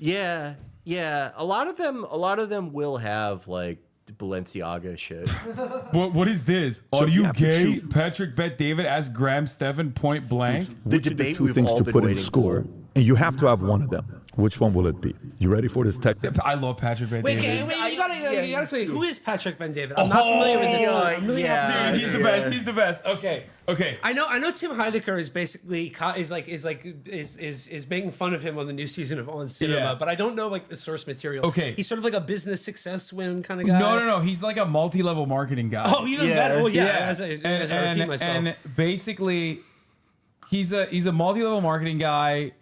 Yeah, yeah. A lot of them will have like Balenciaga shit. What is this? So Are you you have to gay? choose. Patrick Bet David as Graham Stephan point blank. The Which of the debate two we've things all to been put in waiting school, for. and you have to have one of them. Which one will it be? You ready for this tech? I love Patrick Bet Wait, David. you gotta explain. Who is Patrick Ben David? I'm not familiar with this. I'm really not familiar Dude, with he's this. the best. He's the best. Okay. I know Tim Heidecker is basically is making fun of him on the new season of On Cinema, Yeah. but I don't know like the source material. Okay. He's sort of like a business success win kind of guy. No. He's like a multi-level marketing guy. Oh, even better. Well, yeah. As I repeat myself. And basically, he's a multi-level marketing guy,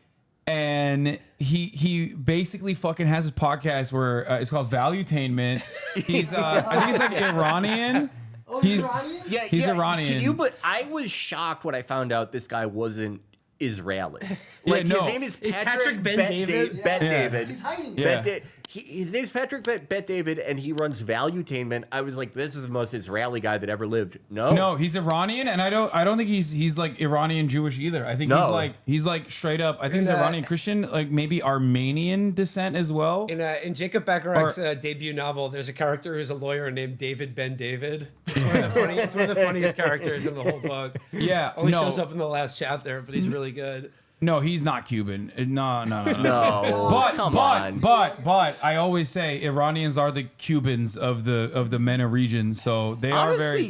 and he basically fucking has his podcast where it's called Valuetainment. He's I think he's like Iranian. Oh, He's Iranian? Yeah, He's Iranian. But I was shocked when I found out this guy wasn't Israeli. Yeah, Like no. his name is Is Patrick Patrick Ben David? Bet Yeah. David. He's hiding it. Yeah. His name's Patrick Bet David, and he runs Valuetainment. I was like, this is the most Israeli guy that ever lived. No, he's Iranian, and I don't think he's like Iranian Jewish either. I think No. he's like straight up. I think he's And, Iranian Christian, like maybe Armenian descent as well. In Jacob Bacharach's debut novel, there's a character who's a lawyer named David Ben David. It's one of the funniest characters in the whole book. Yeah, Only no. shows up in the last chapter, but he's really good. No, he's not Cuban. No. No, But come on. but I always say Iranians are the Cubans of the MENA region, so they are Honestly, very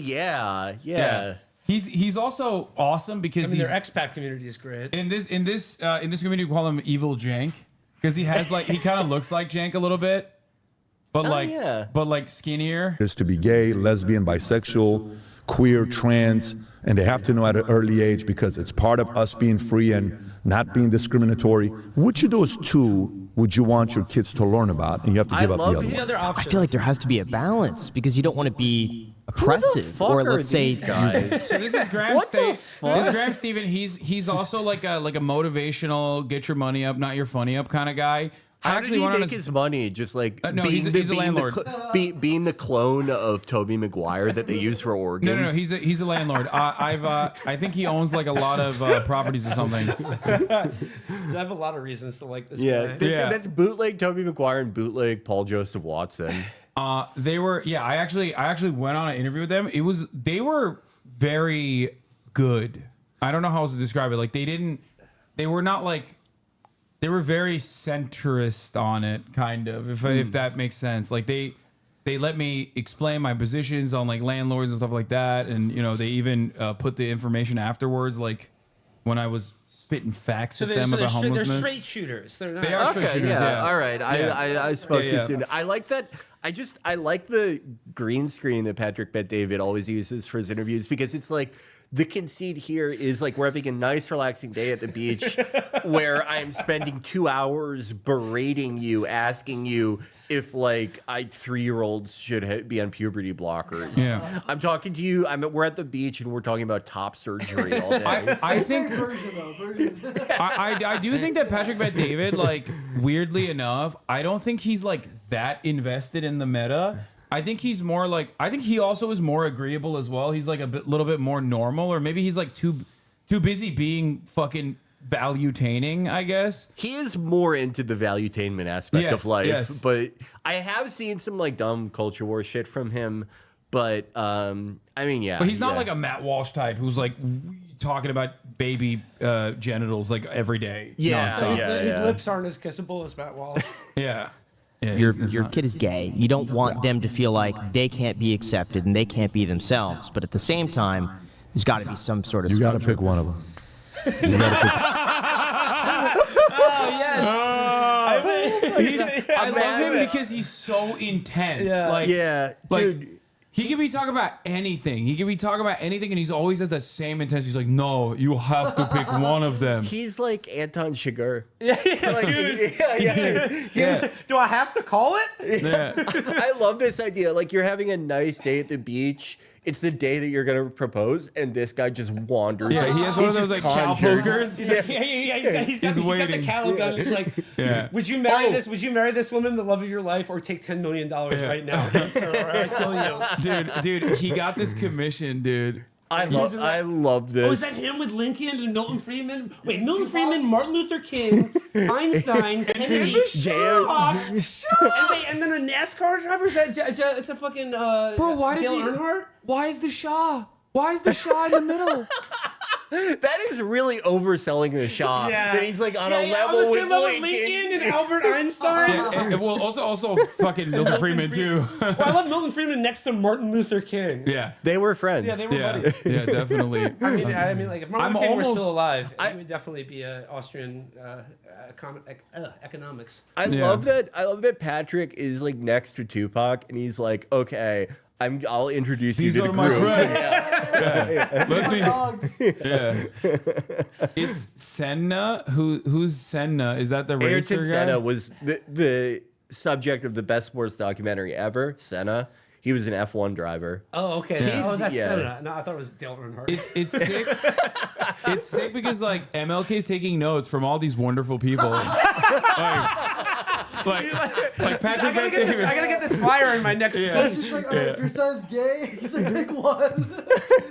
yeah. He's also awesome because I mean, he's their expat community is great. in this community we call him Evil Jank because he has like he kind of looks like Jank a little bit, but yeah. like skinnier. Is to be gay, lesbian, bisexual, queer, trans, and they have to know at an early age because it's part of us being free and not being discriminatory. Which of those two would you want your kids to learn about? And you have to give up the other Who's the one. other I option? feel like there has to be a balance because you don't want to be oppressive fuck or are let's say these guys? So this is Graham What the This fuck? is Graham Stephan. He's also like a motivational, get your money up, not your funny up kind of guy. How did he went on make his money? Just like No, he's a landlord. Being the clone of Tobey Maguire that they use for organs. No. He's a landlord. I think he owns like a lot of properties or something. I have a lot of reasons to like this yeah, guy. Yeah. that's bootleg Tobey Maguire and bootleg Paul Joseph Watson. They were I actually went on an interview with them. They were very good. I don't know how else to describe it. Like they were not like. They were very centrist on it, kind of, if that makes sense. Like they let me explain my positions on like landlords and stuff like that, and they even put the information afterwards, like when I was spitting facts at them about homelessness. They're straight shooters. They're not. They are straight shooters. Yeah. All right. I spoke Yeah. too soon. I like that. I like the green screen that Patrick Bet David always uses for his interviews because it's like the conceit here is like we're having a nice, relaxing day at the beach where I'm spending 2 hours berating you, asking you if like 3-year-olds should be on puberty blockers. Yeah. I'm talking to you. We're at the beach and we're talking about top surgery all day. I think Version though. Version. I do think that Patrick Bet David, like weirdly enough, I don't think he's like that invested in the meta. I think he's more like I think he also is more agreeable as well. He's like little bit more normal, or maybe he's like too busy being fucking valuetaining, I guess. He is more into the valuetainment aspect of life, yes. but I have seen some like dumb culture war shit from him. But I mean, yeah. But he's not yeah. like a Matt Walsh type who's like talking about baby genitals like every day. Yeah, nonstop. His lips aren't as kissable as Matt Walsh. Yeah. your kid is gay. You don't want them to feel like they can't be accepted and they can't be themselves. But at the same time, there's got to be some sort of You got to pick one of them. You got to pick. I love him because he's so intense. Yeah. Yeah, like dude. he could be talking about anything. He could be talking about anything, and he's always has that same intensity. He's like, "No, you have to pick one of them." He's like Anton Chigurh. Yeah. Do I have to call it? Yeah. I love this idea. Like you're having a nice day at the beach. It's the day that you're gonna propose, and this guy just wanders. Yeah, he has one of He's those like just cow conjured. pokers. He's like, he's got waiting. the cattle gun. He's like, Yeah. would you marry Oh. this? Would you marry this woman, the love of your life, or take $10 million right now? Yes, sir, or I kill you. Dude, he got this commission, dude. I love this. Oh, is that him with Lincoln and Milton Friedman? Wait, Milton Friedman, Martin Luther King, Einstein, Kennedy, and then a NASCAR driver? Is that it's a fucking Bro, why does Dale he? Earnhardt? Why is the Shah? Why is the Shah in the middle? That is really overselling the Shah. Yeah. That he's like on a On level the with same level with Lincoln. Lincoln and Albert Einstein. And well, also fucking Milton Freeman too. Well, I love Milton Friedman next to Martin Luther King. Yeah. They were friends. Yeah, they were Yeah, buddies. yeah, definitely. I mean, like if Martin I'm Luther King were almost- still alive, he would definitely be Austrian economics. I love that Patrick is like next to Tupac and he's like, okay, I'll introduce These you to are the my group. friends. Let me. Dogs. Yeah. It's Senna. Who's Senna? Is that the racer Ayrton guy? Senna was the subject of the best sports documentary ever. Senna. He was an F1 driver. Oh, okay. Yeah. Oh, that's Yeah. Senna. No, I thought it was Dale Earnhardt. It's sick. It's sick because like MLK's taking notes from all these wonderful people. like Patrick. I gotta get this fire in my next. Yeah. Just like, all right, if your son's gay, he's like, pick one.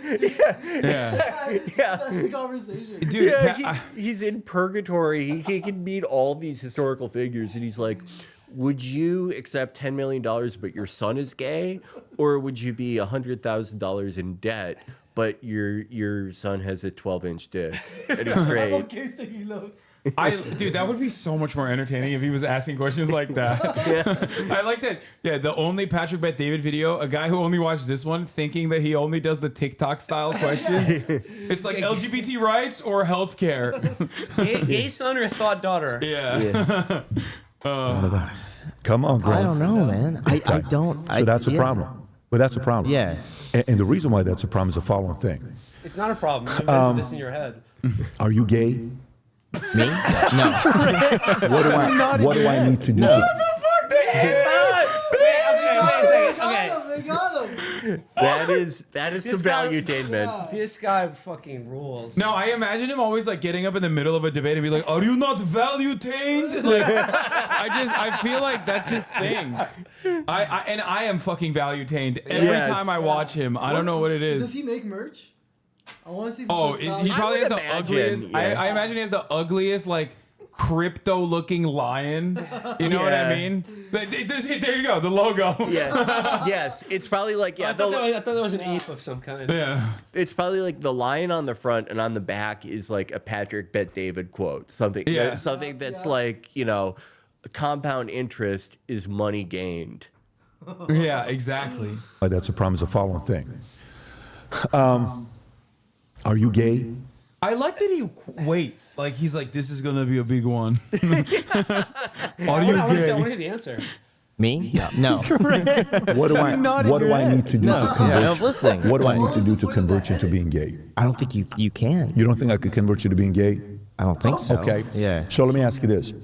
Yeah. That's the conversation. Dude, Yeah, he's in purgatory. He can meet all these historical figures, and he's like, would you accept $10 million, but your son is gay? Or would you be $100,000 in debt, but your son has a 12-inch dick and he's I straight? love Case taking notes. Dude, that would be so much more entertaining if he was asking questions like that. I like that. Yeah, the only Patrick Bet David video, a guy who only watched this one, thinking that he only does the TikTok style questions. It's like LGBT rights or healthcare. Gay son or thought daughter? Yeah. Come on, Grant. I don't know, man. I don't. So that's a problem. Well, that's a problem. Yeah. And the reason why that's a problem is the following thing. It's not a problem. You invented this in your head. Are you gay? Me? No. What do I need to do to... They got him. That is some guy- valuetainment. This guy fucking rules. No, I imagine him always like getting up in the middle of a debate and be like, "Are you not valuetained?" Like, I feel like that's his thing. I am fucking valuetained every Yes. time I watch him. I don't know what it Does is. he make merch? I want to see. Oh, what's he value. probably has would the imagine, ugliest. yeah. I imagine he has the ugliest like crypto-looking lion. You know what I Yeah. mean? There you go, the logo. Yeah. Yes. It's probably like I thought that was an ape of some kind. Yeah. it's probably like the lion on the front and on the back is like a Patrick Bet David quote. Something that's like, compound interest is money gained. Yeah, exactly. Why that's a problem is the following thing. Are you gay? I like that he waits. Like he's like, this is gonna be a big one. Are you I want to gay? hear the answer. Me? No. What do I need to do to convert? I'm listening. What do I need to do to convert you to being gay? I don't think you can. You don't think I could convert you to being gay? I don't think so. Okay. Yeah. So let me ask you this. Dude,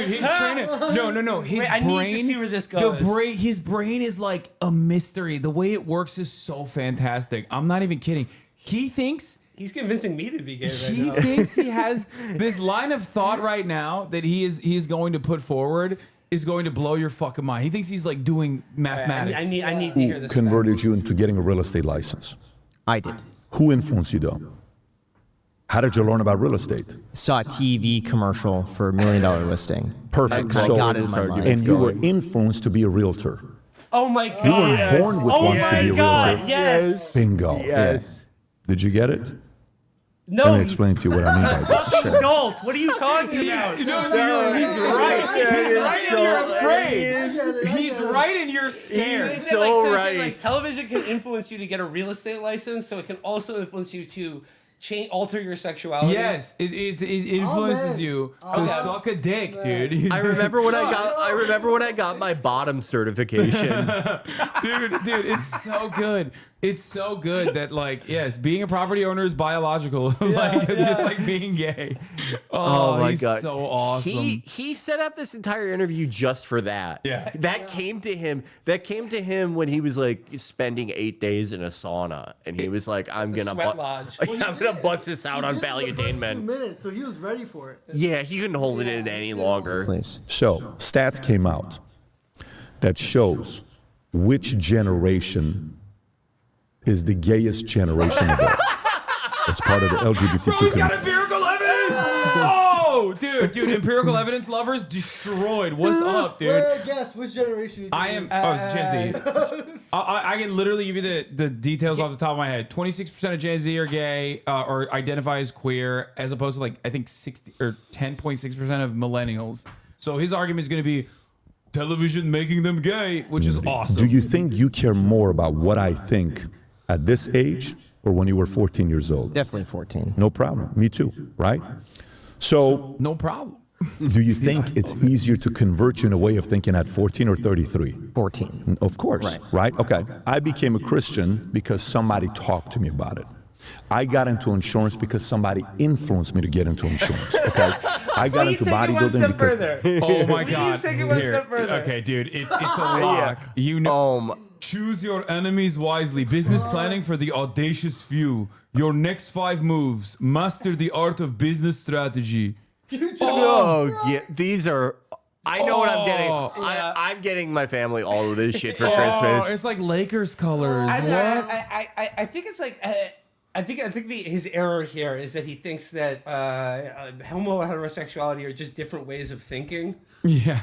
he's trying to. No. His Wait, I brain. need to see where this goes. His brain is like a mystery. The way it works is so fantastic. I'm not even kidding. He thinks. He's convincing me to be gay right He now. thinks he has this line of thought right now that he is going to put forward is going to blow your fucking mind. He thinks he's like doing mathematics. I need to hear Who this. converted you into getting a real estate license? I did. Who influenced you though? How did you learn about real estate? Saw a TV commercial for $1 Million listing. Perfect. I So, got it in my mind. and you were influenced to be a realtor. Oh my god! You weren't born with wanting to be a realtor. Yes. Bingo. Yes. Did you get it? No. Let me explain to you what I mean by this. Adult. What are you talking about? He's right. He's right, and you're afraid. He's right, and you're scared. He's so right. Like, television can influence you to get a real estate license, so it can also influence you to alter your sexuality. Yes, it influences man. you to suck a dick, dude. I remember when I got my bottom certification. dude, it's so good. It's so good that like, yes, being a property owner is biological, just like being gay. Oh, my he's God. so awesome. He set up this entire interview just for that. Yeah. That came to him when he was like spending 8 days in a sauna and he was like, I'm gonna sweat lodge. bust this out on He did it for the first 2 valuetainment. minutes, so he was ready for it. Yeah, he couldn't hold it in any longer. Please. So, stats came out that shows which generation is the gayest generation of all. It's part of the LGBTQ Bro, he's got community. empirical evidence. Oh, dude, empirical evidence lovers destroyed. What's up, dude? Well, guess which generation you think I it am. is? Oh, it's Gen Z. I can literally give you the details off the top of my head. 26% of Gen Z are gay or identify as queer, as opposed to like I think 60 or 10.6% of millennials. So his argument is going to be television making them gay, which is awesome. Do you think you care more about what I think at this age or when you were 14 years old? Definitely 14. No problem. Me too, right? So No problem. do you think it's easier to convert you in a way of thinking at 14 or 33? 14. Of course, right? Okay. I became a Christian because somebody talked to me about it. I got into insurance because somebody influenced me to get into insurance. Okay. I got into bodybuilding because Oh my god. take it one Here. step further. Okay, dude, it's a lock. You know. Choose your enemies wisely. Business planning for the audacious few. Your next 5 moves. Master the art of business strategy. Oh, yeah, these are. I know what I'm getting. Oh. I'm getting my family all of this shit for Oh, Christmas. it's like Lakers colors. I, What? I think it's like I think his error here is that he thinks that homo and heterosexuality are just different ways of thinking. Yeah.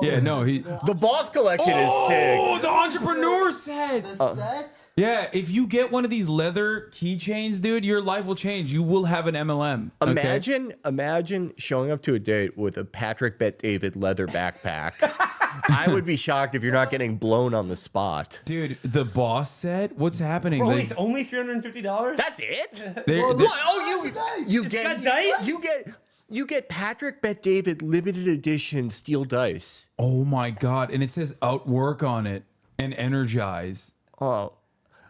Yeah, no, he. The Boss Collection is sick. Oh, the entrepreneur said. The set? Yeah, if you get one of these leather keychains, dude, your life will change. You will have an MLM. okay? Imagine showing up to a date with a Patrick Bet David leather backpack. I would be shocked if you're not getting blown on the spot. Dude, the boss said, what's happening? For They- only $350. That's it? they're- Well, they're- look, You It's get got dice? you get Patrick Bet David limited edition steel dice. oh my god, and it says outwork on it and energize. Oh,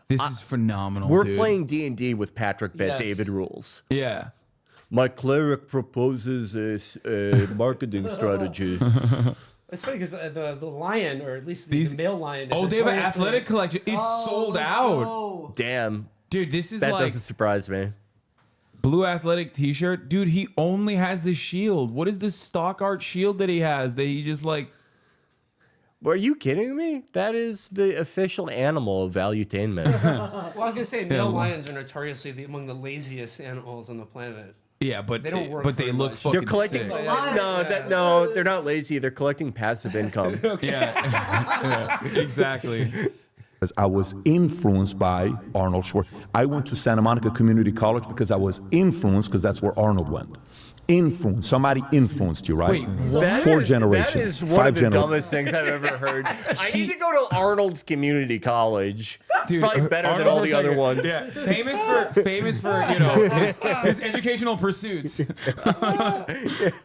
This is phenomenal. we're dude. playing D&D with Patrick Bet Yes. David rules. Yeah. My cleric proposes a marketing strategy. It's funny because the lion, or at least the male lion. Is Oh, they have an notoriously- athletic collection. It's sold out. Oh, Damn, Dude, this is that like doesn't surprise me. blue athletic t-shirt. Dude, he only has the shield. What is this stock art shield that he has that he just like Are you kidding me? That is the official animal of valuetainment. Well, I was gonna say male well- lions are notoriously among the laziest animals on the planet. yeah, but They don't work but they very look much. fucking They're collecting. sick. No, they're not lazy. They're collecting passive income. Yeah. Yeah, exactly. because I was influenced by Arnold Schwarzenegger. I went to Santa Monica Community College because I was influenced because that's where Arnold went. Influence. Somebody influenced you, right? Wait, what? That Four is- generations. That is one 5 of the generations. dumbest things I've ever heard. I need to go to Arnold's Community College. Dude, it's probably better than Arnold all the other Schwarzenegger- ones. Yeah, famous for you know his educational pursuits.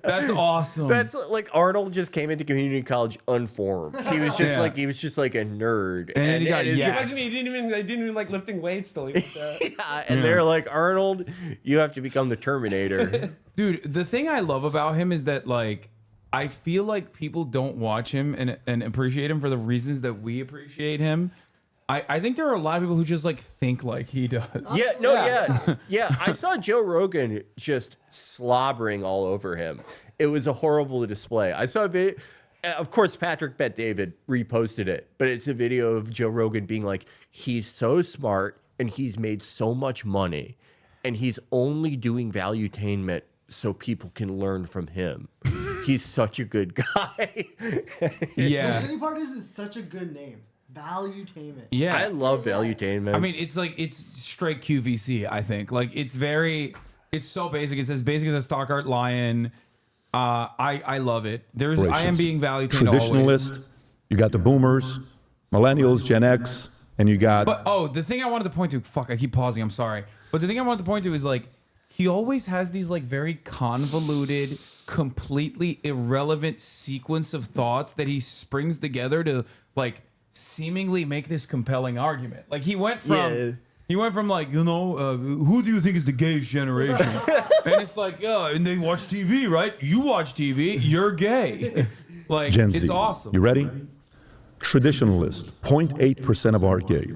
That's awesome. That's like Arnold just came into community college unformed. He was just Yeah. like a nerd. And then he got it's- yacked. He didn't even like lifting weights till he was Yeah, and they're like, Arnold, you have to become the Terminator. Dude, the thing I love about him is that like I feel like people don't watch him and appreciate him for the reasons that we appreciate him. I think there are a lot of people who just like think like he does. Yeah. I saw Joe Rogan just slobbering all over him. It was a horrible display. I saw a video. Of course, Patrick Bet David reposted it, but it's a video of Joe Rogan being like, he's so smart and he's made so much money, and he's only doing valuetainment so people can learn from him. He's such a good guy. The Yeah. shitty part is it's such a good name. Valuetainment. Yeah. I love valuetainment. I mean, it's straight QVC, I think. Like it's so basic. It's as basic as a stock art lion. I love it. I am being valuetained always. Traditionalist. You got the boomers, millennials, Gen X, and you got But the thing I wanted to point to, I keep pausing, I'm sorry. But the thing I wanted to point to is like he always has these like very convoluted, completely irrelevant sequence of thoughts that he springs together to like seemingly make this compelling argument. Like he went from like, who do you think is the gayest generation? And it's like, yeah, and they watch TV, right? You watch TV, you're gay. Like Gen Z. it's awesome. You ready? Traditionalists, 0.8% of are gay.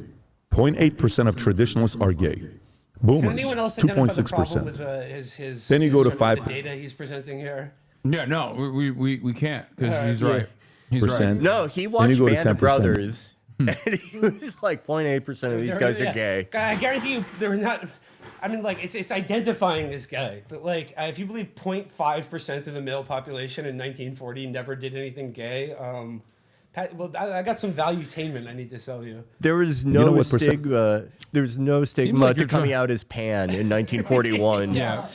0.8% of traditionalists are gay. Can Boomers, anyone else identify the problem 2.6%. with his Then you go to sort of 5 the data he's presenting here? Yeah, no, we can't because he's right. He's right. Percent. no, he Then watched you go to Band of 10%. Brothers. And he was like 0.8% of these guys are gay. I guarantee you, they're not. I mean, like it's identifying this guy, but like if you believe 0.5% of the male population in 1940 never did anything gay, well, I got some valuetainment I need to sell you. There was no what stigma. There's no stigma like to you're coming trying- out as pan in 1941. Yeah.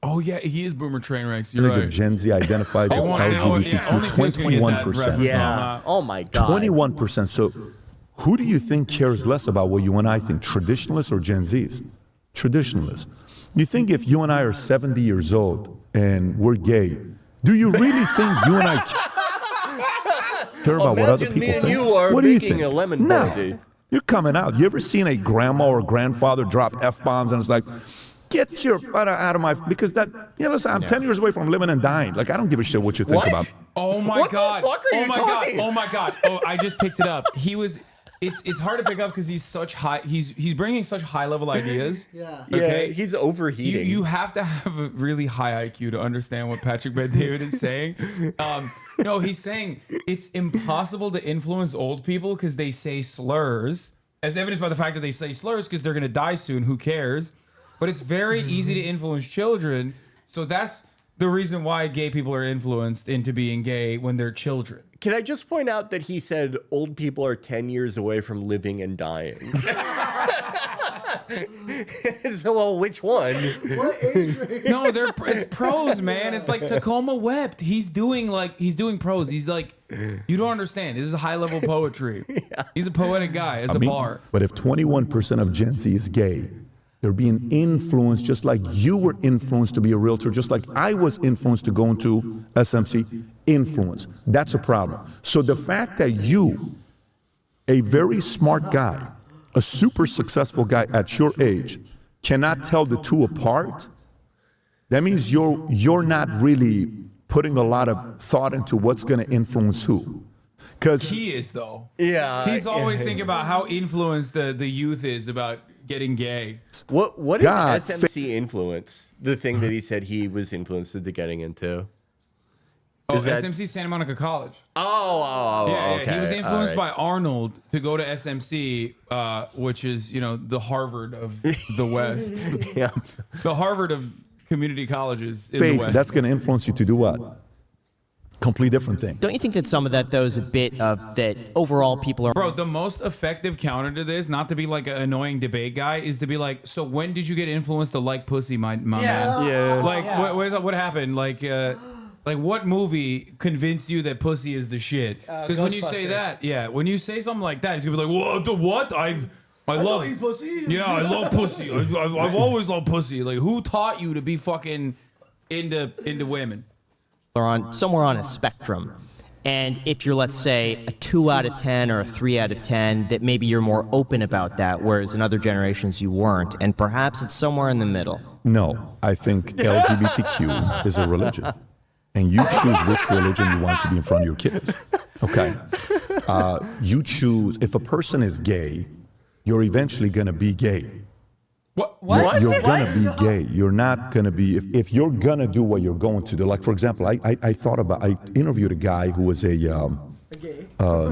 Oh yeah, he is boomer train wrecks. Percentage You're of right. Gen Z identified as yeah, only Fizz can get that 21%. reference. Yeah. Oh my God. 21%. So who do you think cares less about what you and I think? Traditionalists or Gen Zs? Traditionalists. You think if you and I are 70 years old and we're gay, do you really think you and I care about what other Imagine people me and think? you are What do you making think? a lemon No. party. You're coming out. You ever seen a grandma or grandfather drop F-bombs and it's like, get your butt out of my, because that, listen, I'm 10 years away from living and dying. Like, I don't give a shit what you think What? about. Oh my What the god! fuck are oh you my talking? god! Oh my god! Oh, I just picked it up. He was. It's hard to pick up because he's such high. He's bringing such high level ideas. Yeah. Okay. Yeah, he's overheating. You have to have a really high IQ to understand what Patrick Bet-David is saying. No, he's saying it's impossible to influence old people because they say slurs, as evidenced by the fact that they say slurs because they're going to die soon. Who cares? But it's very easy to influence children. So that's the reason why gay people are influenced into being gay when they're children. Can I just point out that he said old people are 10 years away from living and dying? So, well, which one? What age range? No, it's prose, man. It's like Tacoma wept. He's doing prose. He's like, you don't understand. This is high level poetry. He's a poetic guy. It's a bar. But if 21% of Gen Z is gay, they're being influenced just like you were influenced to be a realtor, just like I was influenced to go into SMC. Influence. That's a problem. So the fact that you, a very smart guy, a super successful guy at your age, cannot tell the two apart, that means you're not really putting a lot of thought into what's going to influence who. Because He is, though. Yeah. He's always thinking about how influenced the youth is about getting gay. What is God, SMC influence? The thing that he said he was influenced into getting into. Oh, Is that- SMC Santa Monica College. Oh, Yeah, okay. he was influenced all right. by Arnold to go to SMC, which is, the Harvard of the West. Yeah. The Harvard of community colleges in faith, the West. that's going to influence you to do what? Complete different thing. Don't you think that some of that, though, is a bit of that overall people are. Bro, the most effective counter to this, not to be like an annoying debate guy, is to be like, so when did you get influenced to like pussy, my man? Yeah. Like, what happened? Like, what movie convinced you that pussy is the shit? Because when you say Ghostbusters. that, when you say something like that, it's gonna be like, what? I love don't eat pussy. Yeah, I love pussy. I've always loved pussy. Like, who taught you to be fucking into women? on somewhere on a spectrum. And if you're, let's say, a 2 out of 10 or a 3 out of 10, that maybe you're more open about that, whereas in other generations you weren't. And perhaps it's somewhere in the middle. No, I think LGBTQ is a religion. And you choose which religion you want to be in front of your kids. Okay? You choose, if a person is gay, you're eventually going to be gay. What? You're going to be gay. You're not going to be, if you're going to do what you're going to do. Like, for example, I interviewed a guy who was a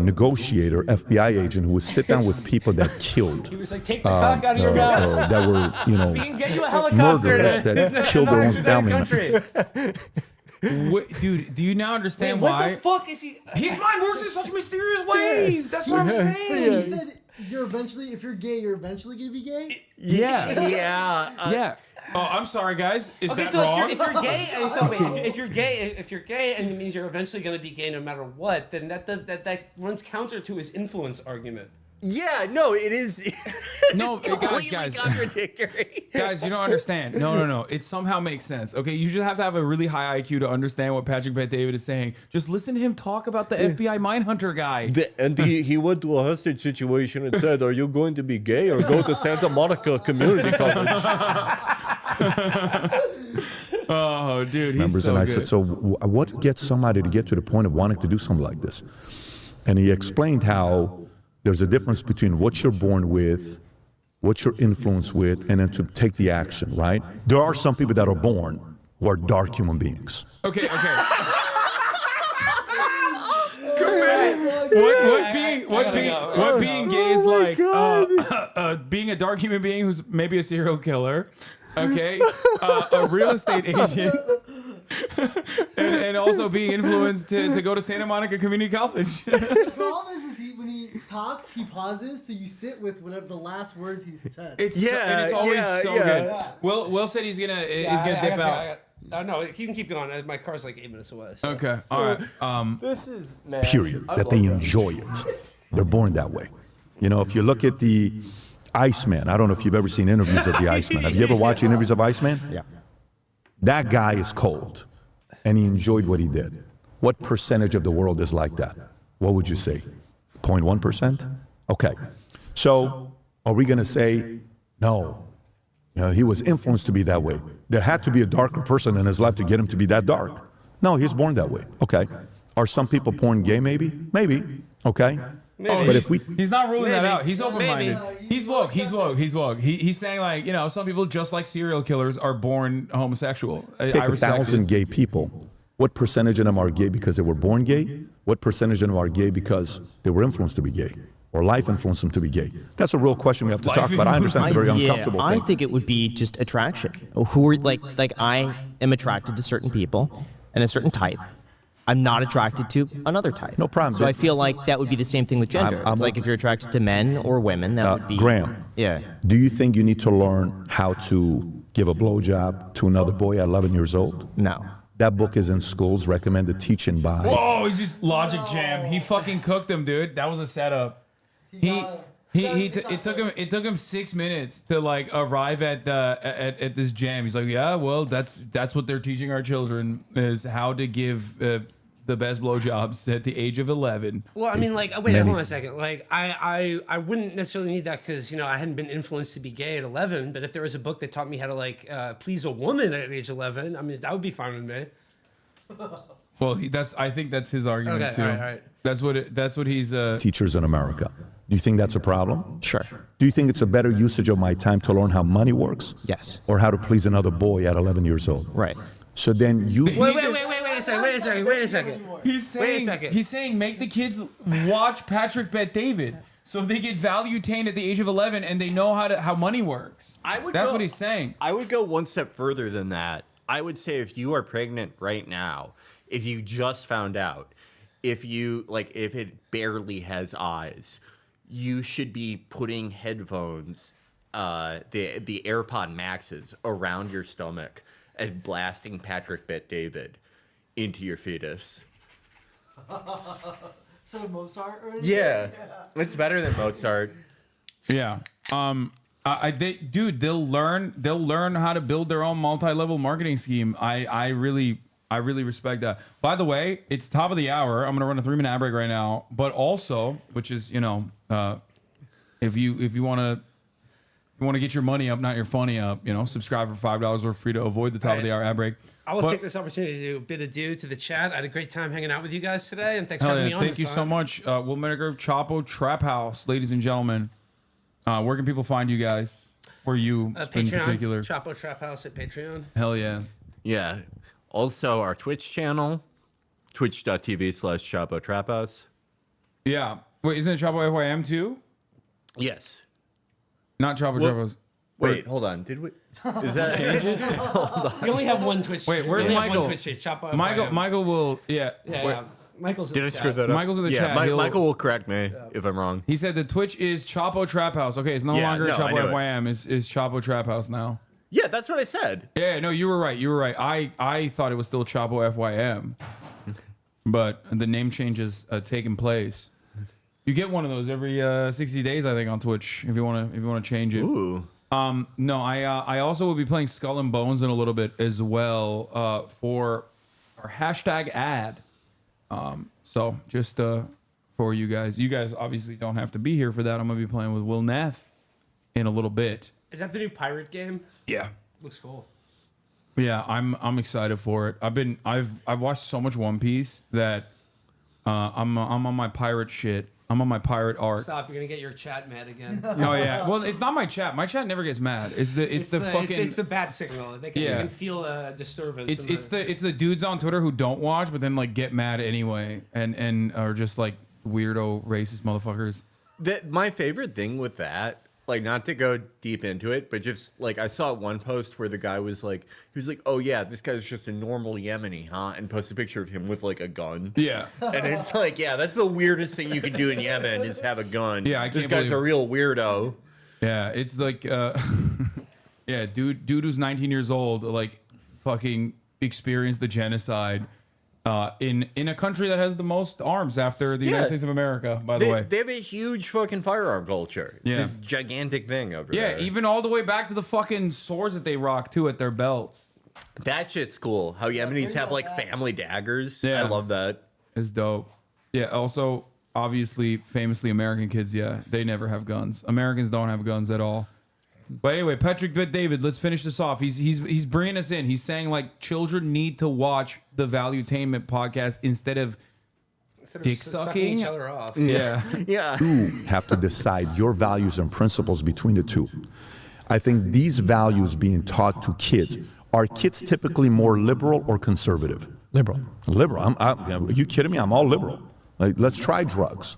negotiator, FBI agent, who would sit down with people that killed. He was like, take the cock out of your mouth. That were, We can get you a helicopter murderers that killed their own family members. Wait, dude, do you now understand What why? the fuck is he? His mind works in such mysterious ways. That's what I'm saying. He said you're eventually, if you're gay, you're eventually gonna be gay. Yeah. Yeah. Yeah. Oh, I'm sorry, guys. Is Okay, that so wrong? if you're gay, if you're gay, and it means you're eventually going to be gay no matter what, then that runs counter to his influence argument. Yeah, no, it is. No, it's completely guys. contradictory. Guys, you don't understand. No. It somehow makes sense. Okay, you should have to have a really high IQ to understand what Patrick Bet-David is saying. Just listen to him talk about the FBI Mindhunter guy. He went to a hostage situation and said, "Are you going to be gay or go to Santa Monica Community College?" Oh, dude, he's Members, so and I good. said, so what gets somebody to get to the point of wanting to do something like this? And he explained how there's a difference between what you're born with, what you're influenced with, and then to take the action, right? There are some people that are born who are dark human beings. Okay. What being gay is like being a dark human being who's maybe a serial killer, okay, a real estate agent, and also being influenced to go to Santa Monica Community College. The problem is when he talks, he pauses, so you sit with whatever the last words he said. It's always so good. Will said he's gonna dip out. No, you can keep going. My car's like 8 minutes away. So. Okay, all right. This is Period. That they enjoy it. They're born that way. You know, if you look at the Iceman, I don't know if you've ever seen interviews of the Iceman. Have you ever watched interviews of Iceman? Yeah. That guy is cold, and he enjoyed what he did. What percentage of the world is like that? What would you say? 0.1%? Okay. So are we going to say, no, you know, he was influenced to be that way? There had to be a darker person in his life to get him to be that dark. No, he's born that way. Okay. Are some people born gay? Maybe. Maybe. Okay. Oh, But if we, he's not ruling that out. He's open-minded. He's woke. He's woke. He's saying, like, you know, some people, just like serial killers, are born homosexual. take I respect 1,000 it. gay people, what percentage of them are gay because they were born gay? What percentage of them are gay because they were influenced to be gay? Or life influenced them to be gay? That's a real question we have to talk about. I understand it's a very uncomfortable I thing. think it would be just attraction. Who are like I am attracted to certain people and a certain type. I'm not attracted to another type. No problem. So I feel like that would be the same thing with gender. I'm it's like if you're attracted to men or women, that would be Graham. Yeah. Do you think you need to learn how to give a blowjob to another boy at 11 years old? No. That book is in schools, recommended teaching by. Whoa, he just logic jam. He fucking cooked him, dude. That was a setup. It took him 6 minutes to like arrive at this jam. He's like, yeah, well, that's what they're teaching our children is how to give the best blowjobs at the age of 11. Well, I mean, like, wait, hold on a second. Like, I wouldn't necessarily need that because, you know, I hadn't been influenced to be gay at 11. But if there was a book that taught me how to, like, please a woman at age 11, I mean, that would be fine with me. Well, I think that's his argument Okay, too. all right. That's what he's. Teachers in America. Do you think that's a problem? Sure. Do you think it's a better usage of my time to learn how money works? Yes. Or how to please another boy at 11 years old? Right. So then you. Wait a second. He's saying make the kids watch Patrick Bet David so they get valuetained at the age of 11 and they know how money works. That's what he's saying. I would go one step further than that. I would say if you are pregnant right now, if you just found out, if it barely has eyes, you should be putting headphones, the AirPod Maxes around your stomach and blasting Patrick Bet David into your fetus. So Mozart or anything? Yeah, it's better than Mozart. Yeah. They'll learn how to build their own multi-level marketing scheme. I really respect that. By the way, it's top of the hour. I'm gonna run a 3-minute ad break right now. But also, which is, you know, if you wanna get your money up, not your funny up, you know, subscribe for $5 or free to avoid the top of the hour ad break. I will take this opportunity to bid adieu to the chat. I had a great time hanging out with you guys today, and thanks for having me on. Thank you so much, Will Miniger, Chapo, Trap House, ladies and gentlemen. Where can people find you guys? Or you in Patreon, particular? Chapo Trap House at Patreon. Hell yeah. Yeah. Also, our Twitch channel, twitch.tv/Chapo Trap House. Yeah. Wait, isn't it Chapo FYM too? Yes. Not Chapo Trap House. Wait, hold on. Did we? Is that We only have one Twitch. Wait, where's we only have Michael? One Twitch chat, Chapo Michael, FYM. Michael will, yeah. Yeah, Wait. yeah. Michael's in Did I the screw chat. that up? Michael's in the yeah, chat. Michael will correct me if I'm wrong. He said the Twitch is Chapo Trap House. Okay, it's no Yeah, longer no, I Chapo knew it. FYM. Is Chapo Trap House now. Yeah, that's what I said. Yeah, no, you were right. You were right. I thought it was still Chapo FYM, but the name change has taken place. You get one of those every 60 days, I think, on Twitch if you want to change it. Ooh. No, I also will be playing Skull and Bones in a little bit as well for our hashtag ad. So just for you guys. You guys obviously don't have to be here for that. I'm gonna be playing with Will Neff in a little bit. Is that the new pirate game? Yeah. Looks cool. Yeah, I'm excited for it. I've watched so much One Piece that I'm on my pirate shit I'm on my pirate arc. Stop! You're gonna get your chat mad again. Oh yeah. Well, it's not my chat. My chat never gets mad. It's the fucking. It's the bat signal. They can feel a disturbance. It's the dudes on Twitter who don't watch but then like get mad anyway and are just like weirdo racist motherfuckers. My favorite thing with that, like, not to go deep into it, but just like I saw one post where the guy was like, oh yeah, this guy's just a normal Yemeni, huh? And post a picture of him with like a gun. Yeah. And it's like, yeah, that's the weirdest thing you can do in Yemen is have a gun. Yeah, I this can't guy's a believe- real weirdo. Yeah, it's like yeah, dude who's 19 years old like fucking experienced the genocide in a country that has the most arms after the United States of America, by the way. They have a huge fucking firearm culture. It's Yeah. a gigantic thing over Yeah, there. even all the way back to the fucking swords that they rock too at their belts. That shit's cool. How Yemenis have like family daggers. Yeah. I love that. It's dope. Yeah, also obviously famously American kids, yeah, they never have guns. Americans don't have guns at all. But anyway, Patrick Bet David, let's finish this off. He's bringing us in. He's saying like children need to watch the Valuetainment podcast instead of dick sucking each other off. Yeah. Yeah. You have to decide your values and principles between the two. I think these values being taught to kids, are kids typically more liberal or conservative? Liberal. Liberal. Are you kidding me? I'm all liberal. Like, let's try drugs.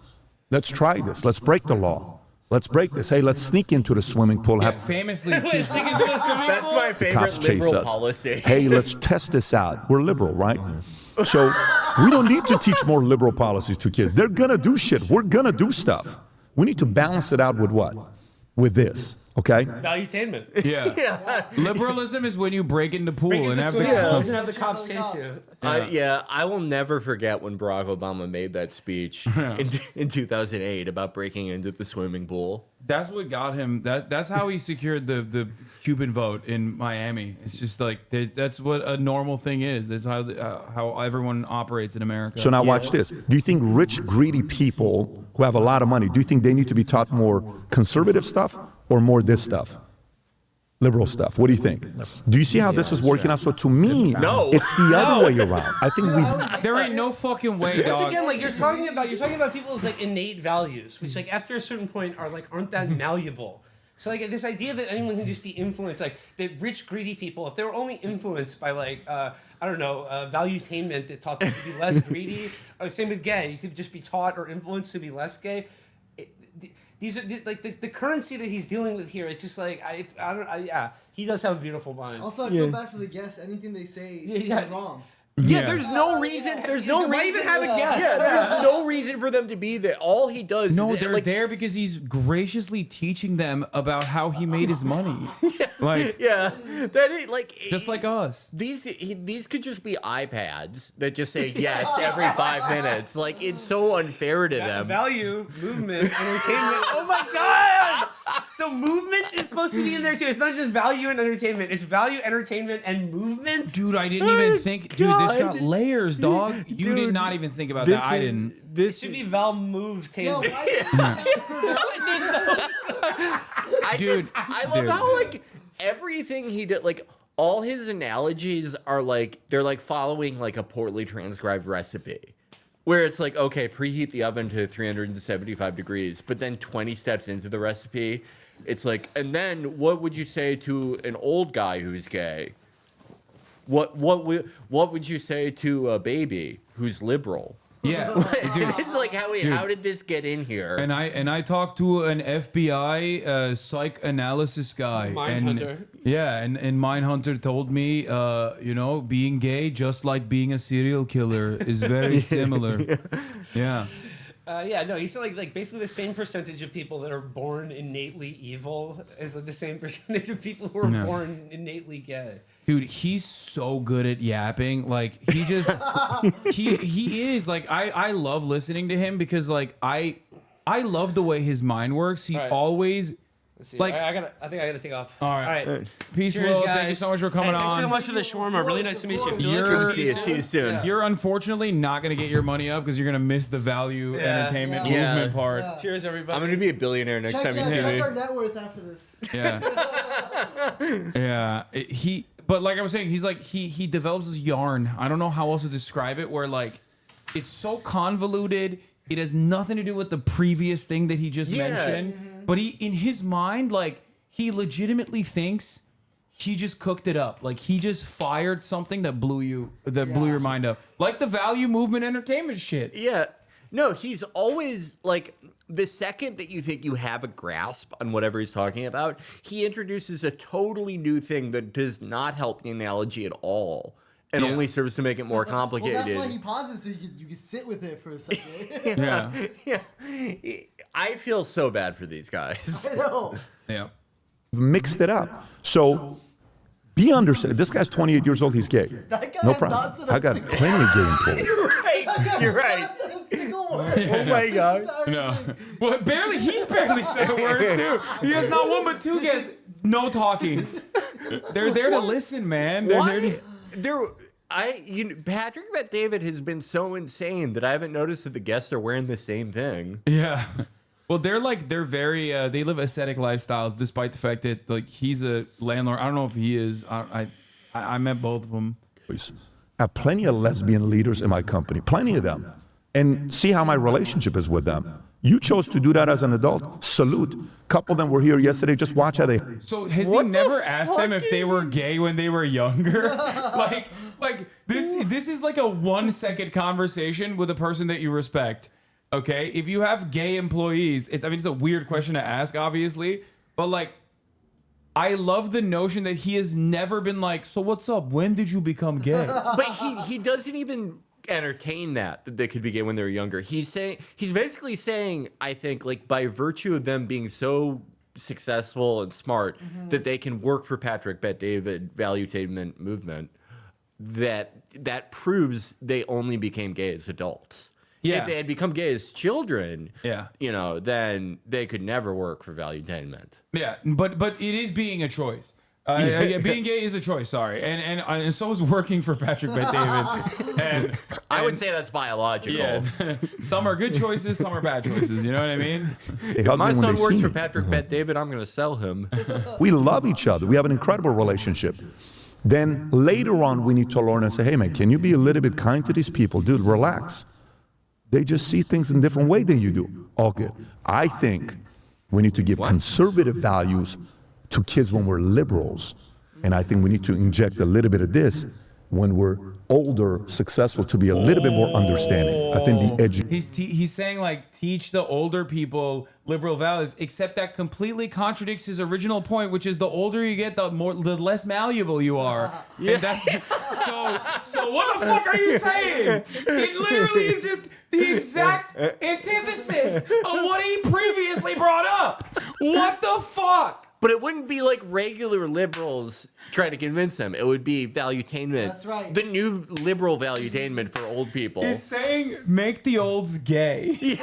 Let's try this. Let's break the law. Let's break this. Hey, let's sneak into the swimming pool. Yeah, Have famously kids, That's my favorite cops chase liberal us. policy. Hey, let's test this out. We're liberal, right? So we don't need to teach more liberal policies to kids. They're gonna do shit. We're gonna do stuff. We need to balance it out with what? With this. Okay? Valuetainment. yeah. Liberalism is when you break into pool Break and into have swimming the pools and have the cops chase you. I will never forget when Barack Obama made that speech in 2008 about breaking into the swimming pool. That's what got him. That's how he secured the Cuban vote in Miami. It's just like that's what a normal thing is. That's how everyone operates in America. So now watch this. Do you think rich, greedy people who have a lot of money, do you think they need to be taught more conservative stuff or more this stuff? Liberal stuff. What do you think? Do you see how this is working out? So to me, No. it's the other way around. I think we've there ain't no fucking way, Once dog. again, like you're talking about people's like innate values, which like after a certain point aren't that malleable. So like this idea that anyone can just be influenced, like that rich greedy people, if they were only influenced by like valuetainment that taught them to be less greedy, or same with gay, you could just be taught or influenced to be less gay. These are like the currency that he's dealing with here. It's just like he does have a beautiful mind. Also, I feel bad for the guests. Anything they say is wrong. Yeah, there's no reason. There's no Why reason. even have a guest? Yeah, there's no reason for them to be there. All he does No, is they're like, there because he's graciously teaching them about how he made his money. Like, yeah, that is like just like us. These could just be iPads that just say yes every 5 minutes. Like, it's so unfair to them. Value, movement, entertainment. Oh my god! So movement is supposed to be in there too. It's not just value and entertainment. It's value, entertainment, and movement. Dude, I didn't even think. Dude, this got layers, dog. You Dude, did not even think about that. I didn't. It This should be Val move No, tainment. Dude, I love dude. how like everything he did, like all his analogies are like they're like following like a poorly transcribed recipe. Where it's like, okay, preheat the oven to 375 degrees, but then 20 steps into the recipe, it's like, and then what would you say to an old guy who's gay? What would you say to a baby who's liberal? Yeah, dude. It's like, how did this get in here? And I talked to an FBI psych analysis guy. Mindhunter. And Mindhunter told me, being gay, just like being a serial killer, is very similar. Yeah. He said like basically the same percentage of people that are born innately evil is like the same percentage of people who are born innately gay. Dude, he's so good at yapping. Like he just he is like I love listening to him because like I love the way his mind works. He Right. always Let's see. like I think I gotta take off. All right. Peace, Cheers, Will. guys. Thank you so much for coming Thanks so on. much for the shawarma. Really nice to meet you. You're- See you soon. You're unfortunately not gonna get your money up because you're gonna miss the value entertainment Yeah. movement part. Yeah. Cheers, everybody. I'm gonna be a billionaire next time you see check me. our net worth after this. Yeah. But like I was saying, he's like he develops this yarn. I don't know how else to describe it. Where like it's so convoluted. It has nothing to do with the previous thing that he just mentioned. But in his mind, like, he legitimately thinks he just cooked it up. Like, he just fired something that blew your mind up. Like the value movement entertainment shit. Yeah. No, he's always like, the second that you think you have a grasp on whatever he's talking about, he introduces a totally new thing that does not help the analogy at all. And only serves to make it more complicated. Well, that's why he pauses so you can sit with it for a second. Yeah. I feel so bad for these guys. I know. Yeah. Mixed it up. So be understood. This guy's 28 years old. He's gay. That guy No has problem. not said a I got single plenty of gay employees. You're right. Not said a single word. Oh my God. No. Well, he's barely said a word, too. He has not one but two guests. No talking. They're there to listen, man. They're there to... Patrick Bet David has been so insane that I haven't noticed that the guests are wearing the same thing. Yeah. Well, they're very, they live ascetic lifestyles, despite the fact that, like, he's a landlord. I don't know if he is. I met both of them. I have plenty of lesbian leaders in my company, plenty of them. And see how my relationship is with them. You chose to do that as an adult. Salute. A couple of them were here yesterday. Just watch how they... So has he never asked them if they were gay when they were younger? like this is like a 1 second conversation with a person that you respect. Okay, if you have gay employees, it's a weird question to ask, obviously, but like, I love the notion that he has never been like, so what's up? When did you become gay? But he doesn't even entertain that they could be gay when they're younger. He's basically saying, I think, like, by virtue of them being so successful and smart that they can work for Patrick Bet David valuetainment movement, that proves they only became gay as adults. Yeah. If they had become gay as children, Yeah. Then they could never work for valuetainment. Yeah, but it is being a choice. Being gay is a choice. Sorry, and so is working for Patrick Bet David. And I would say that's biological. yeah, some are good choices, some are bad choices. You know what I mean? they hug My me when son they works see for me. Patrick Bet David. I'm going to sell him. We love each other. We have an incredible relationship. Then later on, we need to learn and say, hey, man, can you be a little bit kind to these people? Dude, relax. They just see things in a different way than you do. All good. I think we need to give conservative values to kids when we're liberals. And I think we need to inject a little bit of this when we're older, successful, to be a little bit more understanding. I think the He's saying, like, teach the older people liberal values, except that completely contradicts his original point, which is the older you get, the less malleable you are. Yeah. And that's so what the fuck are you saying? It literally is just the exact antithesis of what he previously brought up. What the fuck? But it wouldn't be like regular liberals trying to convince them. It would be valuetainment. That's right. The new liberal valuetainment for old people. He's saying make the olds gay.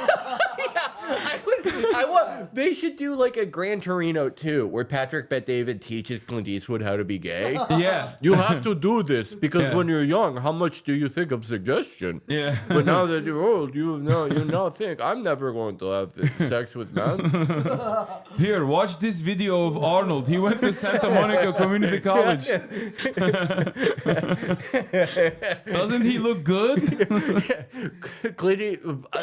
They should do like a Gran Torino 2 where Patrick Bet David teaches Clint Eastwood how to be gay. Yeah. You have to do this because when you're young, how much do you think of suggestion? Yeah. But now that you're old, you now think, I'm never going to have sex with men. Here, watch this video of Arnold. He went to Santa Monica Community College. Doesn't he look good?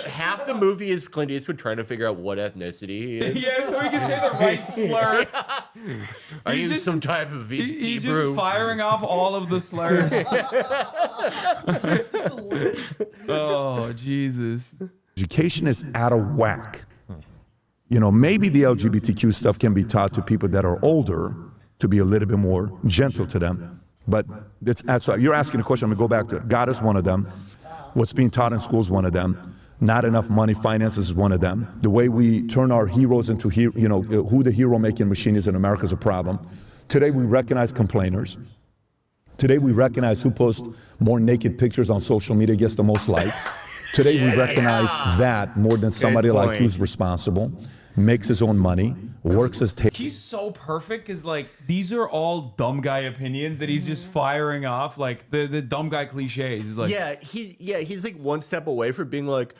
Half the movie is Clint Eastwood trying to figure out what ethnicity he is. Yeah, so he can say the right slur. Are He's you just- some type of He's Hebrew? just firing off all of the slurs. Oh, Jesus. education is out of whack. You know, maybe the LGBTQ stuff can be taught to people that are older to be a little bit more gentle to them. But that's you're asking a question. I'm going to go back to it. God is one of them. What's being taught in school is one of them. Not enough money, finances is one of them. The way we turn our heroes into, who the hero-making machine is in America is a problem. Today we recognize complainers. Today we recognize who posts more naked pictures on social media, gets the most likes. Today we recognize that more than somebody like who's responsible, makes his own money, works his tail. He's so perfect because, like, these are all dumb guy opinions that he's just firing off, like the dumb guy cliches. He's like, he's like one step away from being like,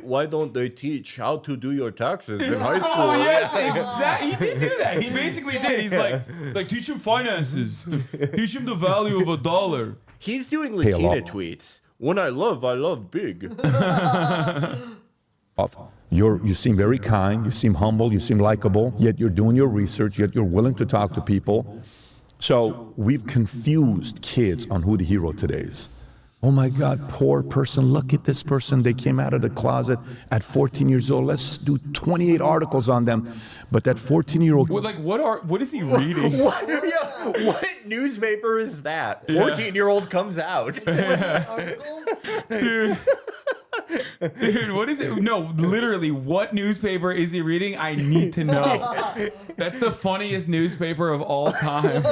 why don't they teach how to do your taxes in high school? Oh, yes, exactly. He did do that. He basically did. He's like, teach him finances. Teach him the value of $1. He's doing Latina tweets. When I love big. You seem very kind, you seem humble, you seem likable, yet you're doing your research, yet you're willing to talk to people. So we've confused kids on who the hero today is. Oh my God, poor person, look at this person. They came out of the closet at 14 years old. Let's do 28 articles on them. But that 14-year-old... Well, like, what is he reading? What newspaper is that? 14-year-old comes out. Articles? Dude, what is it? No, literally, what newspaper is he reading? I need to know. That's the funniest newspaper of all time.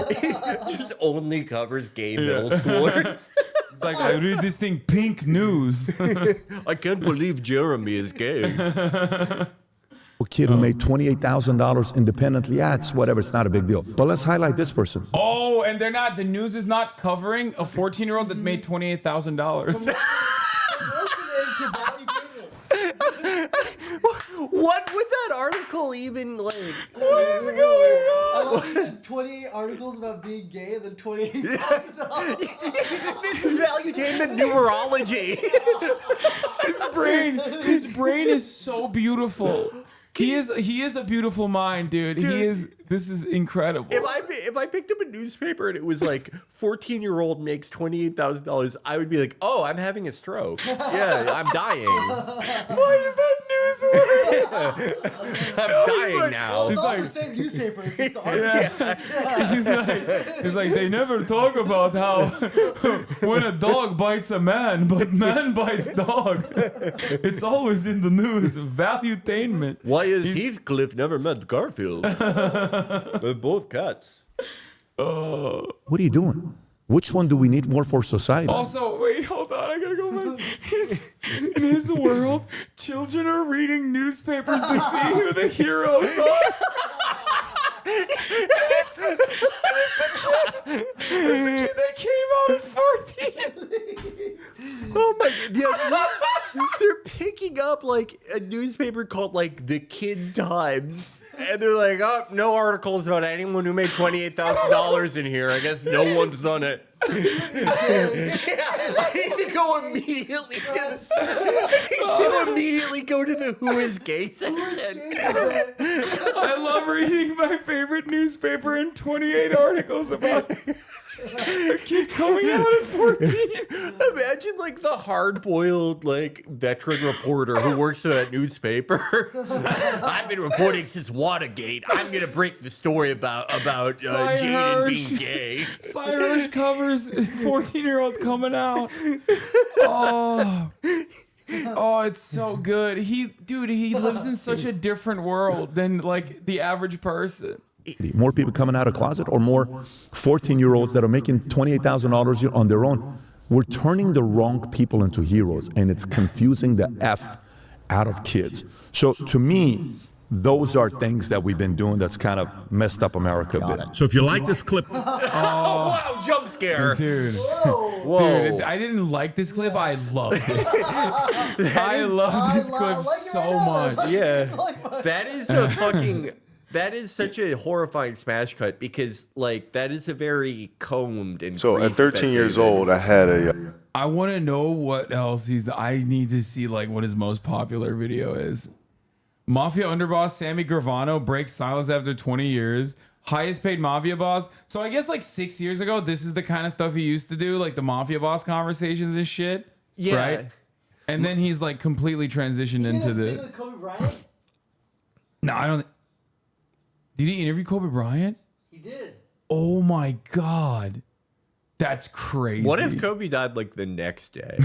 Just only covers gay middle schoolers. It's like, I read this thing, Pink News. I can't believe Jeremy is gay. A kid who made $28,000 independently, it's whatever, it's not a big deal. But let's highlight this person. Oh, and the news is not covering a 14-year-old that made $28,000. Listening to valuetainment. What would that article even like? What is going on? I love you said 28 articles about being gay and then $28,000. This is valuetainment numerology. His brain is so beautiful. He is a beautiful mind, dude. This is incredible. If I picked up a newspaper and it was like 14-year-old makes $28,000, I would be like, oh, I'm having a stroke. Yeah, I'm dying. Why is that newsworthy? I'm dying now. It's He's all like- the same newspaper. It's just the articles. He's like, they never talk about how when a dog bites a man, but man bites dog. It's always in the news. Valuetainment. Why is Heathcliff never met Garfield? They're both cats. What are you doing? Which one do we need more for society? Also, wait, hold on, I gotta go back. In his world, children are reading newspapers to see who the heroes are. It's the kid that came out at 14. Oh my god. Yeah, they're picking up like a newspaper called like the Kid Times. And they're like, oh, no articles about anyone who made $28,000 in here. I guess no one's done it. I need to go immediately to the Who is Gay section. I love reading my favorite newspaper and 28 articles about a kid coming out at 14. Imagine like the hard-boiled like veteran reporter who works at that newspaper. I've been reporting since Watergate. I'm gonna break the story about Jaden being gay. Cyrus covers 14-year-old coming out. Oh, it's so good. He lives in such a different world than like the average person. More people coming out of closet or more 14-year-olds that are making $28,000 on their own. We're turning the wrong people into heroes, and it's confusing the F out of kids. So to me, those are things that we've been doing that's kind of messed up America a bit. So if you like this clip... Oh, wow, jump scare. Dude. Whoa. Dude, I didn't like this clip. I loved it. I love this clip like it so right now. much. Yeah. That is a fucking... That is such a horrifying smash cut because, like, that is a very combed and... So at 13 years old, I had a... I want to know what else I need to see, like, what his most popular video is. Mafia underboss Sammy Gravano breaks silence after 20 years. Highest paid mafia boss. So I guess, like, 6 years ago, this is the kind of stuff he used to do, like the mafia boss conversations and shit. Yeah. Right? And then he's, like, completely transitioned into the... With Kobe Bryant? No, I don't... Did he interview Kobe Bryant? He did. Oh my God. That's crazy. What if Kobe died, like, the next day?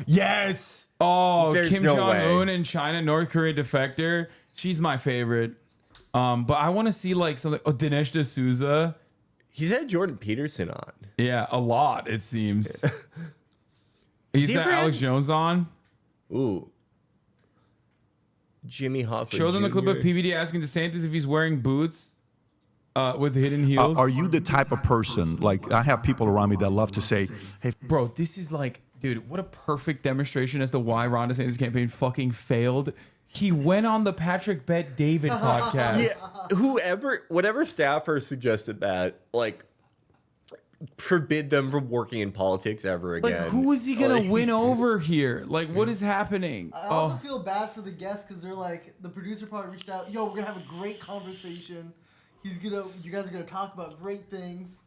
Yes! Oh, There's Kim no Jong-un way. in China, North Korea defector. She's my favorite. But I want to see like something. Oh, Dinesh D'Souza. He's had Jordan Peterson on. Yeah, a lot, it seems. He's he had ever Alex had- Jones on. Ooh. Jimmy Hoffa Show them the clip of Jr. PBD asking DeSantis if he's wearing boots with hidden heels. Are you the type of person, like I have people around me that love to say, hey, Bro, this is like, dude, what a perfect demonstration as to why Ron DeSantis' campaign fucking failed. He went on the Patrick Bet David podcast. Yeah, whatever staffer suggested that, like, forbid them from working in politics ever Like, again. who is he gonna win over here? Like, what is happening? I also feel bad for the guests because they're like, the producer probably reached out, yo, we're gonna have a great conversation. You guys are gonna talk about great things.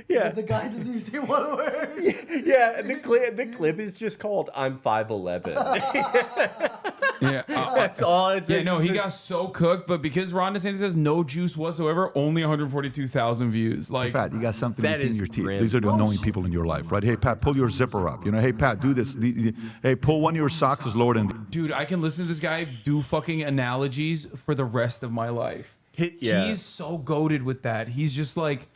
Yeah. But the guy doesn't even say one word. Yeah, and the clip is just called "I'm 5'11". Yeah, That's all. It's yeah. No, he got so cooked, but because Ron DeSantis has no juice whatsoever, only 142,000 views. Like, Pat, you got something That between is your teeth. grim. These are the annoying people in your life, right? Hey, Pat, pull your zipper up. You know, hey, Pat, do this. Hey, pull one of your socks is lower than. dude, I can listen to this guy do fucking analogies for the rest of my life. Yeah. He's so goated with that. He's just like,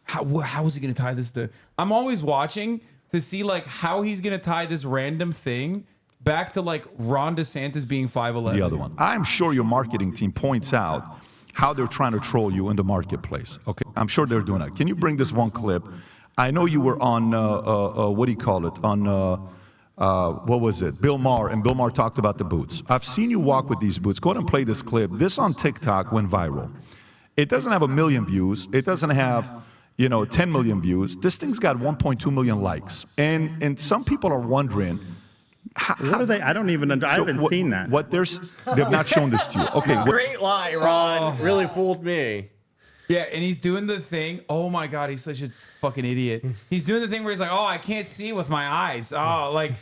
how is he gonna tie this to? I'm always watching to see like how he's gonna tie this random thing back to like Ron DeSantis being 5'11". The other one. I'm sure your marketing team points out how they're trying to troll you in the marketplace. Okay, I'm sure they're doing that. Can you bring this one clip? I know you were on what do you call it? On what was it? Bill Maher, and Bill Maher talked about the boots. I've seen you walk with these boots. Go ahead and play this clip. This on TikTok went viral. It doesn't have 1 million views. It doesn't have 10 million views. This thing's got 1.2 million likes, and some people are wondering. What are they? I don't even. I haven't seen that. They've not shown this to you. Okay. Great lie, Ron. Really fooled me. Yeah, and he's doing the thing. Oh my god, he's such a fucking idiot. He's doing the thing where he's like, "Oh, I can't see with my eyes." Oh, like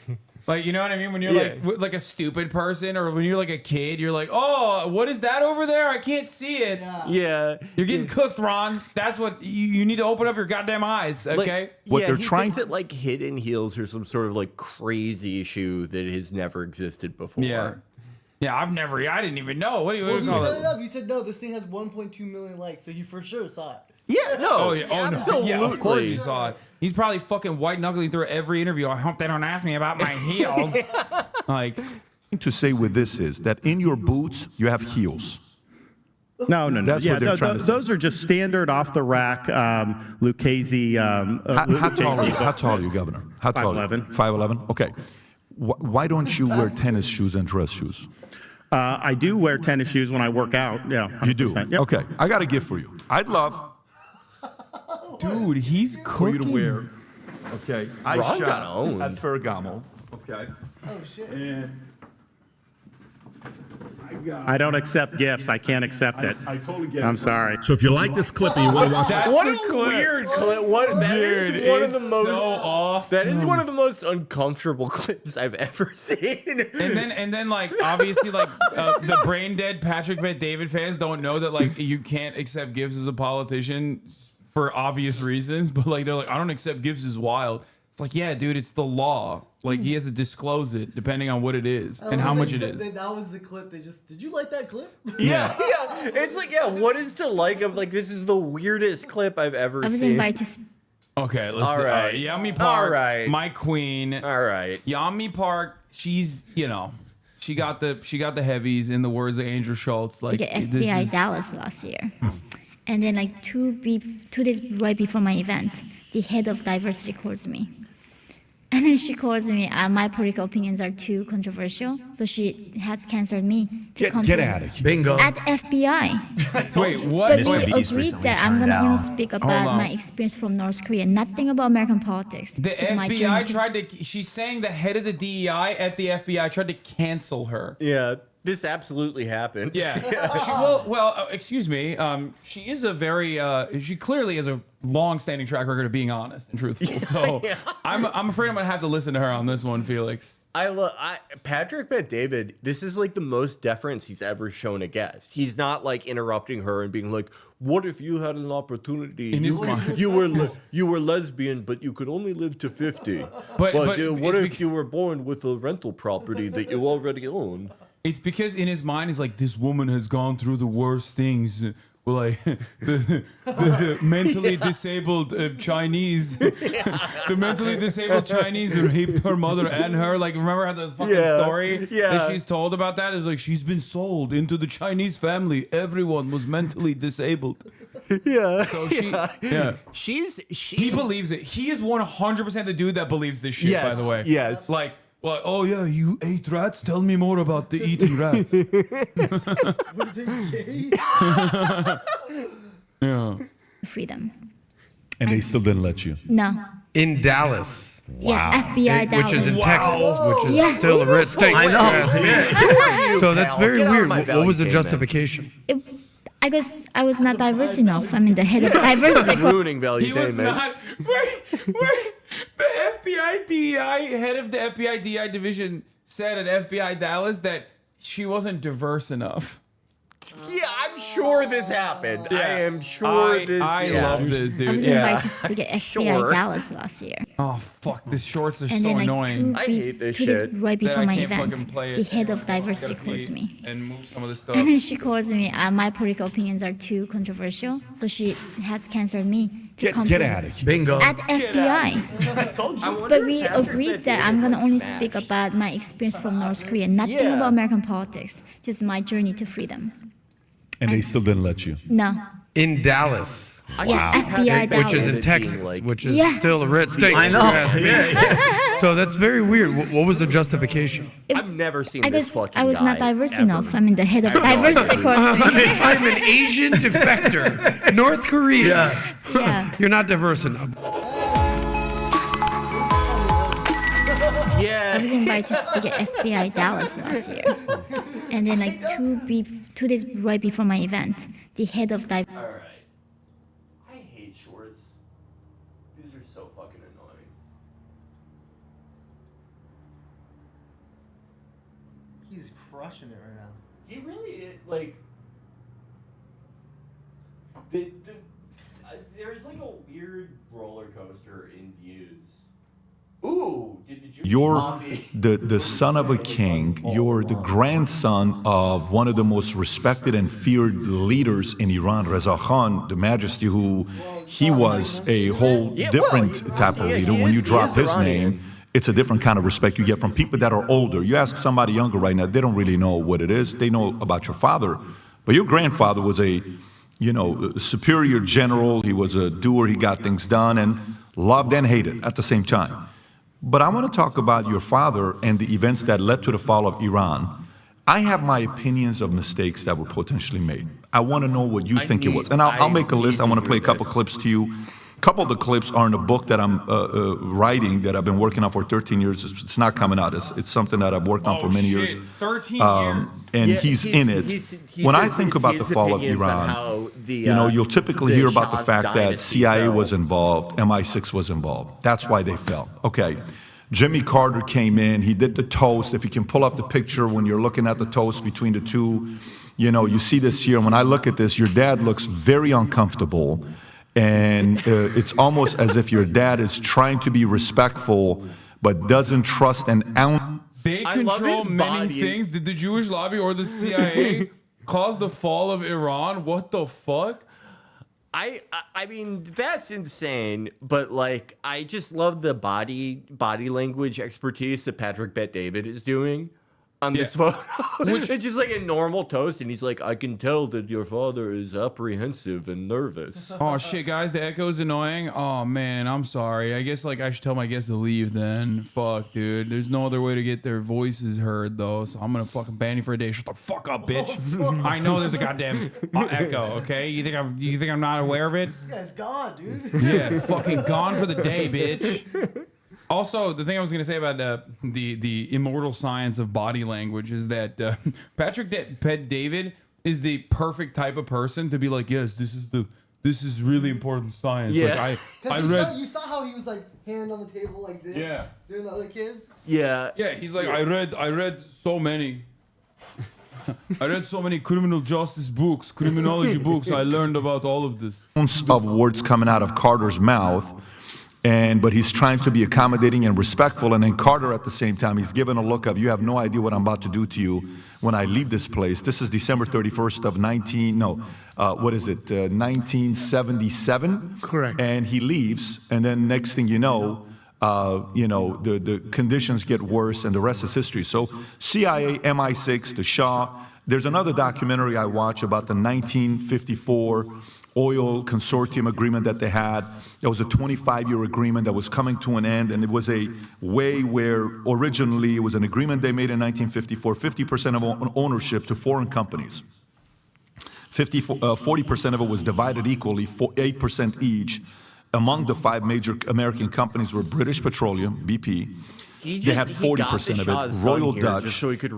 you know what I mean? When you're like a stupid person, or when you're like a kid, you're like, "Oh, what is that over there? I can't see it." Yeah. You're getting cooked, Ron. That's what you need to open up your goddamn eyes, okay? What they're he trying- thinks that like Hidden Heels are some sort of like crazy issue that has never existed before. Yeah. Yeah, I didn't even know. What do you Well, he call set it? it up. He said, no, this thing has 1.2 million likes, so he for sure saw it. Yeah, no. Oh yeah, oh no, absolutely. yeah, of course he saw it. He's probably fucking white knuckling through every interview. I hope they don't ask me about my heels. Like, To say with this is that in your boots you have heels. No. That's Yeah, what they're trying to those are just standard off the rack Lucchese. How tall are you, Governor? How tall? 5'11". 5'11". Okay. Why don't you wear tennis shoes and dress shoes? I do wear tennis shoes when I work out. Yeah, 100%. You do. Yep. Okay. I got a gift for you. I'd love dude, he's for you cooking. to wear. Okay. I Ron shot got owned. at Ferragamo. Okay. Oh, shit. And I don't accept gifts. I can't accept it. I totally get it. I'm sorry. So if you like this clip and you want to watch That's What the a clip. weird clip. That is Dude, one of the it's most so awesome. That is one of the most uncomfortable clips I've ever seen. And then like obviously like the brain dead Patrick Bet David fans don't know that like you can't accept gifts as a politician for obvious reasons, but like they're like, I don't accept gifts as wild. It's like, yeah, dude, it's the law. Like he has to disclose it depending on what it is and how much it is. That was the clip. Did you like that clip? Yeah. It's like, what is to like of like this is the weirdest clip I've ever I was seen. invited to Okay, let's All right. Yami Park, All right. my queen. All right. Yami Park, she's, she got the heavies in the words of Andrew Schultz. Like get this FBI is- Dallas last year. And then like 2 days right before my event, the head of diversity calls me. And then she calls me, my political opinions are too controversial, so she has canceled me to come Get to- out of here. Bingo. at FBI. Wait, what? But we Wait, Beast agreed recently that I'm gonna turned only down. speak Hold about on. my experience from North Korea, nothing about American politics. the It's my journey FBI to- tried to. She's saying the head of the DEI at the FBI tried to cancel her. Yeah, this absolutely happened. Yeah. Excuse me. She is a very. She clearly has a long-standing track record of being honest and truthful. So I'm afraid I'm gonna have to listen to her on this one, Felix. Patrick Bet David, this is like the most deference he's ever shown a guest. He's not like interrupting her and being like, "What if you had an opportunity? In his mind. You were lesbian, but you could only live to 50. But what it's if you were born with a rental property that you already own?" It's because in his mind, he's like, this woman has gone through the worst things. Well, like the mentally disabled Chinese, the mentally disabled Chinese raped her mother and her. Like, remember how the fucking story that she's told about that is like she's been sold into the Chinese family. Everyone was mentally disabled. Yeah. So he believes it. He is 100% the dude that believes this shit. By the way, Yes. like. Well, oh yeah, you ate rats? Tell me more about the eating rats. What do you think? Yeah. freedom. And they still didn't let you. No. In Dallas, Yeah, FBI Dallas. which is in Texas, which is still a red state. I know. So that's very Get out of weird. my What was the valuetainment. justification? I guess I was not diverse enough. I mean, the head of diversity. Ruining He was valuetainment. not. Wait. The FBI DEI head of the FBI DEI division said at FBI Dallas that she wasn't diverse enough. Yeah, I'm sure this happened. I am sure this. I yeah. love this, dude. I was invited to speak at FBI Sure. Dallas last year. Oh fuck, these shorts are And so then like annoying. I hate this 2 days shit. right That before I my can't event, fucking play the it. head of Gotta diversity pee calls me. and move some of the stuff. And then she calls me, my political opinions are too controversial, so she has canceled me to come Get to out of here. Bingo. at FBI. I told you. But we agreed that I'm gonna only speak about my experience from North Korea, nothing Yeah. about American politics, just my journey to freedom. And they still didn't let you. No. In Dallas, Yeah, FBI Dallas. which is in Being Texas, like- which is Yeah. still a red state. I if you know. ask me. So that's very weird. What was the justification? I've never seen I this guess fucking I was not guy diverse ever. enough. I mean, the head of diversity calls me. I'm an Asian defector. North Korea. Yeah. You're not diverse enough. I Yeah. was invited to speak at FBI Dallas last year. And then like 2 days right before my event, the head of All right. I hate shorts. These are so fucking annoying. He's crushing it right now. He really is, like. There's like a weird roller coaster in views. Ooh, did you? You're the son of a king. You're the grandson of one of the most respected and feared leaders in Iran, Reza Khan, the Majesty, who he was a whole different type of leader. When you drop his name, it's a different kind of respect you get from people that are older. You ask somebody younger right now, they don't really know what it is. They know about your father, but your grandfather was a, superior general. He was a doer. He got things done and loved and hated at the same time. But I want to talk about your father and the events that led to the fall of Iran. I have my opinions of mistakes that were potentially made. I want to know what you think it was. And I'll make a list. I want to play a couple clips to you. A couple of the clips are in a book that I'm writing that I've been working on for 13 years. It's not coming out. It's something that I've worked on for many years. 13 years. And Yeah, he's in it. he When I says think it's about the his fall of opinions on Iran, how the, you'll typically the hear about the Shah's fact that dynasty CIA fell. was involved, MI6 was involved. That's why they fell. Okay. Jimmy Carter came in. He did the toast. If you can pull up the picture when you're looking at the toast between the two, you see this here. When I look at this, your dad looks very uncomfortable. And it's almost as if your dad is trying to be respectful, but doesn't trust an ounce. They I love control his many body. things. Did the Jewish lobby or the CIA cause the fall of Iran? What the fuck? I mean that's insane, but like I just love the body language expertise that Patrick Bet David is doing on this photo. It's just like a normal toast, and he's like, "I can tell that your father is apprehensive and nervous." Oh shit, guys, the echo's annoying. Oh man, I'm sorry. I guess like I should tell my guests to leave then. Fuck, dude. There's no other way to get their voices heard though, so I'm gonna fucking ban you for a day. Shut the fuck up, bitch. I know there's a goddamn echo. Okay, you think I'm not aware of it? This guy's gone, dude. Yeah, fucking gone for the day, bitch. Also, the thing I was going to say about the immortal science of body language is that Patrick Bet David is the perfect type of person to be like, yes, this is really important science. Yeah. Like You saw how he was like hand on the table like this. Yeah. Doing the other kids. Yeah, he's like, I read so many. I read so many criminal justice books, criminology books. I learned about all of this. Of words coming out of Carter's mouth. But he's trying to be accommodating and respectful. And then Carter, at the same time, he's given a look of, you have no idea what I'm about to do to you when I leave this place. This is December 31st of 1977. Correct. And he leaves. And then next thing you know, the conditions get worse and the rest is history. So CIA, MI6, the Shah. There's another documentary I watch about the 1954 oil consortium agreement that they had. It was a 25-year agreement that was coming to an end, and it was a way where originally it was an agreement they made in 1954, 50% of ownership to foreign companies. 40% of it was divided equally, 8% each, Among the 5 major American companies were British Petroleum, BP. They had 40% of it. Royal Dutch,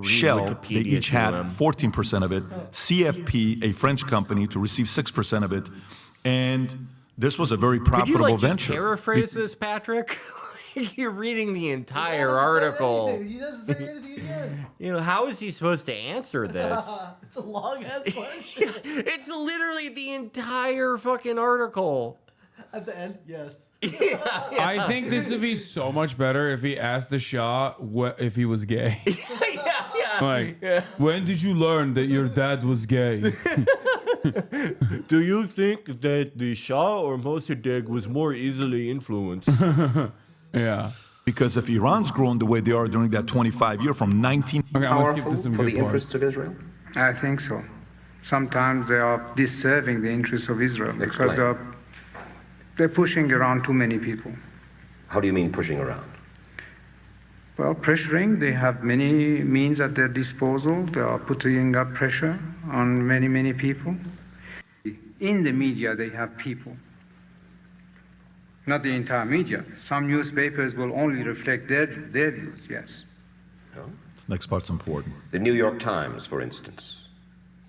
Shell, they each had 14% of it. CFP, a French company, to receive 6% of it. And this was a very profitable Could you, venture. just paraphrase this, Patrick? You're reading the entire article. He doesn't say anything again. You know, how is he supposed to answer this? It's a long ass question. It's literally the entire fucking article. At the end, yes. I think this would be so much better if he asked the Shah if he was gay. Like, when did you learn that your dad was gay? Do you think that the Shah or Mossadegh was more easily influenced? Yeah. Because if Iran's grown the way they are during that 25 year from 19... Okay, I'm gonna skip to some good parts. of Israel? I think so. Sometimes they are disserving the interests of Israel because they're pushing around too many people. How do you mean pushing around? Well, pressuring, they have many means at their disposal. They are putting up pressure on many, many people. In the media, they have people. Not the entire media. Some newspapers will only reflect their views, yes. No? This next part's important. The New York Times, for instance,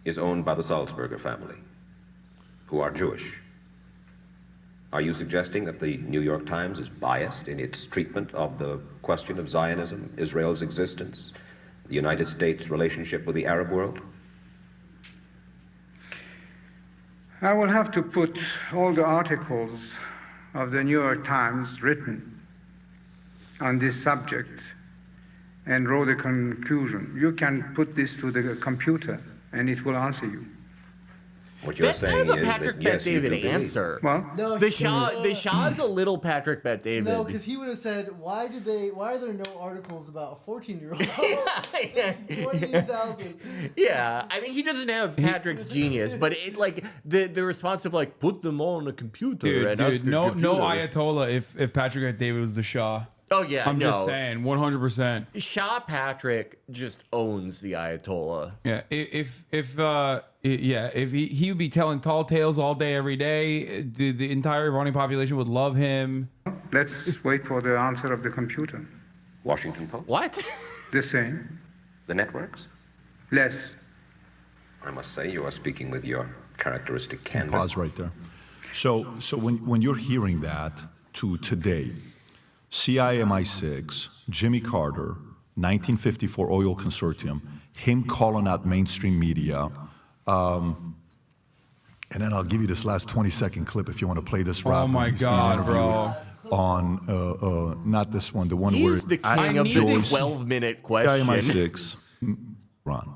is owned by the Sulzberger family, who are Jewish. Are you suggesting that the New York Times is biased in its treatment of the question of Zionism, Israel's existence, the United States' relationship with the Arab world? I will have to put all the articles of the New York Times written on this subject and draw the conclusion. You can put this to the computer and it will answer you. What you're That's saying kind of a is Patrick that, yes, Bet-David you do answer. Well, No, The Shah's a little Patrick Bet-David. No, because he would have said, why are there no articles about a 14-year-old? 28,000. Yeah, I mean, he doesn't have Patrick's genius, but it like the response of like put them on a computer. Dude, no Ayatollah if Patrick Bet-David was the Shah. Oh yeah, I'm just saying, 100%. Shah Patrick just owns the Ayatollah. Yeah, if he would be telling tall tales all day, every day, the entire Iranian population would love him. let's wait for the answer of the computer. Washington Post? What? The same. The networks? Less. I must say, you are speaking with your characteristic candor. Pause right there. So when you're hearing that to today, CIA MI6, Jimmy Carter, 1954 Oil Consortium, him calling out mainstream media, and then I'll give you this last 20-second clip if you want to play this. Oh my God, bro! On not this one, the one where He's the king of the 12-minute question. CIA MI6, Ron.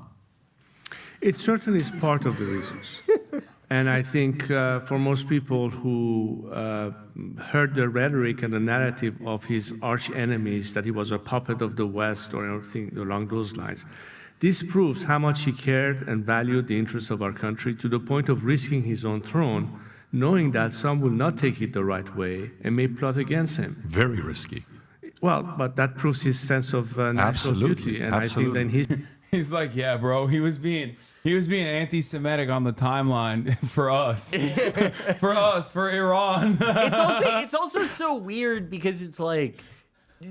It certainly is part of the reasons. And I think for most people who heard the rhetoric and the narrative of his arch enemies, that he was a puppet of the West or anything along those lines, this proves how much he cared and valued the interests of our country to the point of risking his own throne, knowing that some will not take it the right way and may plot against him. Very risky. Well, but that proves his sense of national duty. And I think then he's like, yeah, bro, he was being anti-Semitic on the timeline for us, for Iran. It's also so weird because it's like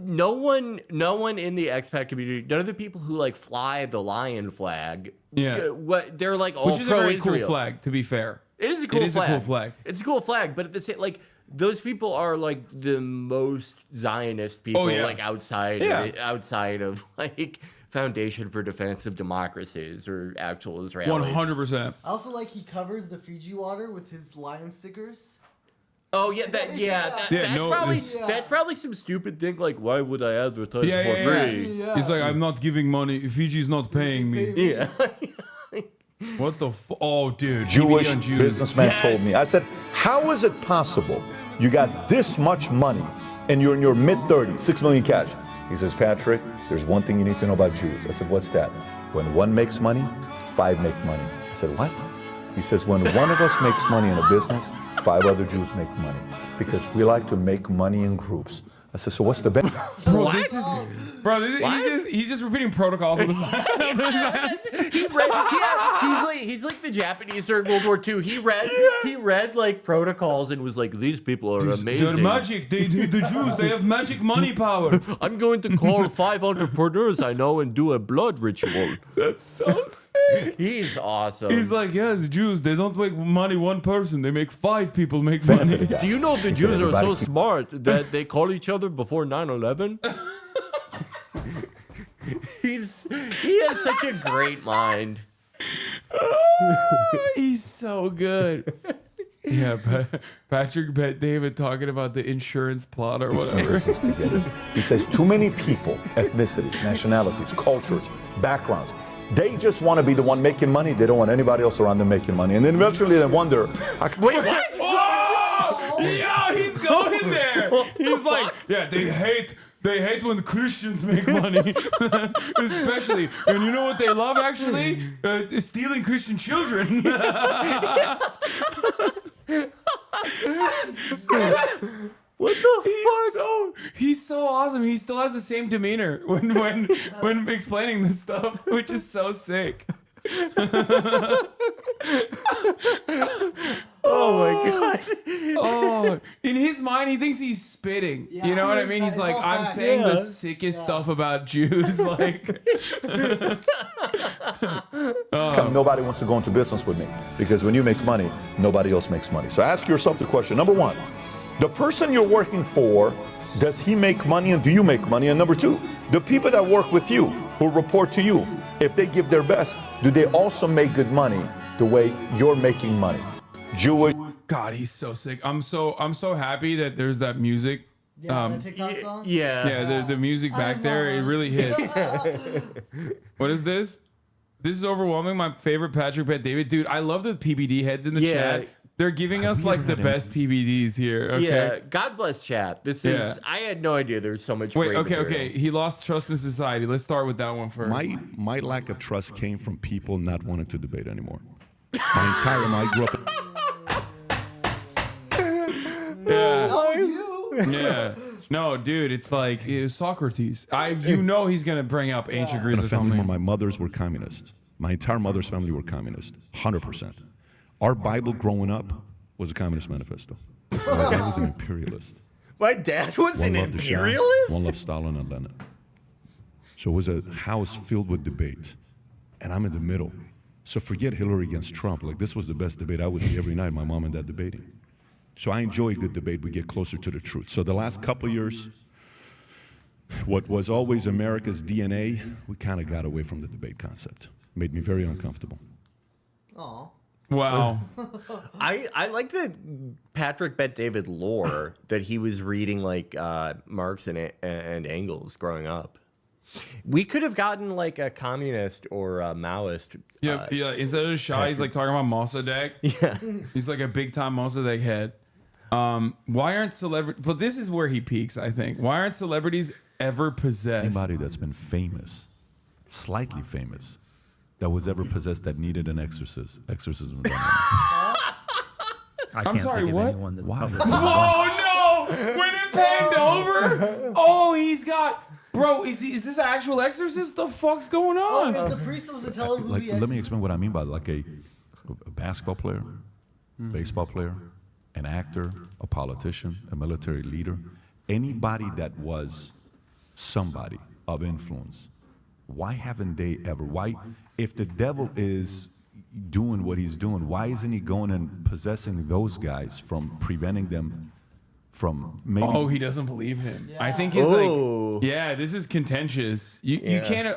no one in the expat community, none of the people who like fly the lion flag, they're like all which is a very pro-Israel. cool flag, to be fair. It is a cool flag. A cool flag. It's a cool flag, but at the same, like those people are like the most Zionist people, like outside of like Foundation for Defense of Democracies or actual Israelis. 100%. I also like he covers the Fiji water with his lion stickers. Oh yeah, that's probably some stupid thing like why would I advertise for free? Yeah. He's like, I'm not giving money. Fiji's not paying me. Yeah. What the? Oh, dude. Jewish businessman told me. I said, how is it possible you got this much money and you're in your mid-30s, 6 million cash? He says, Patrick, there's one thing you need to know about Jews. I said, what's that? When one makes money, 5 make money. I said, what? He says, when one of us makes money in a business, 5 other Jews make money because we like to make money in groups. I said, so what's the benefit? Bro, he's just repeating protocols on the side. He's like the Japanese during World War II. He read like protocols and was like, these people are amazing. They're magic. The Jews, they have magic money power. I'm going to call 5 entrepreneurs I know and do a blood ritual. That's so sick. He's awesome. He's like, yes, Jews, they don't make money one person. They make 5 people make money. Do you know the Jews are so smart that they call each other before 9/11? He has such a great mind. He's so good. Yeah, Patrick Bet David talking about the insurance plot or whatever. He says too many people, ethnicities, nationalities, cultures, backgrounds, they just want to be the one making money. They don't want anybody else around them making money. And then eventually they wonder. Wait, what? Whoa! Yeah, he's going there. He's like, yeah, they hate when Christians make money, especially. And you know what they love, actually? Stealing Christian children. What the fuck? He's so awesome. He still has the same demeanor when explaining this stuff, which is so sick. Oh my god. Oh, in his mind, he thinks he's spitting. Yeah, you know what I mean? He's like, I'm saying the sickest stuff about Jews. Like, nobody wants to go into business with me because when you make money, nobody else makes money. So ask yourself the question. Number one, the person you're working for, does he make money and do you make money? And number two, the people that work with you, who report to you, if they give their best, do they also make good money the way you're making money? Jewish. God, he's so sick. I'm so happy that there's that music. Yeah, that TikTok song? Yeah, the music back there, it really hits. What is this? This is overwhelming. My favorite Patrick Bet David. Dude, I love the PBD heads in the chat. They're giving us like the best PBDs here. Okay? Yeah, God bless chat. This is, I had no idea there was so much great material. Okay. He lost trust in society. Let's start with that one first. My lack of trust came from people not wanting to debate anymore. My entire life, I grew up. Yeah. No, dude, it's like Socrates. You know he's gonna bring up ancient Greece or something. My mothers were communist. My entire mother's family were communist, 100%. Our Bible growing up was a communist manifesto. My dad was an imperialist. My dad was an imperialist? One loved Stalin and Lenin. So it was a house filled with debate, and I'm in the middle. So forget Hillary against Trump. Like, this was the best debate I would see every night, my mom and dad debating. So I enjoy good debate. We get closer to the truth. So the last couple of years, what was always America's DNA, we kind of got away from the debate concept. Made me very uncomfortable. Aw. Wow. I like the Patrick Bet David lore that he was reading, like Marx and Engels growing up. We could have gotten like a communist or a Maoist. Yeah. Instead of Shah, he's like talking about Mossadegh. Yeah. He's like a big time Mossadegh head. Why aren't celebrities? But this is where he peaks, I think. Why aren't celebrities ever possessed? Anybody that's been famous, slightly famous, that was ever possessed that needed an exorcism. I'm sorry, what? Why? Oh no! When it panned over, oh, he's got. Bro, is this an actual exorcist? The fuck's going on? Oh, is the priest supposed to tell him who the let me explain what I mean by like a basketball player, baseball player, an actor, a politician, a military leader, anybody that was somebody of influence. Why haven't they ever? Why, if the devil is doing what he's doing, why isn't he going and possessing those guys from preventing them from maybe? Oh, he doesn't believe him. Yeah. I think he's like, yeah, this is contentious. You can't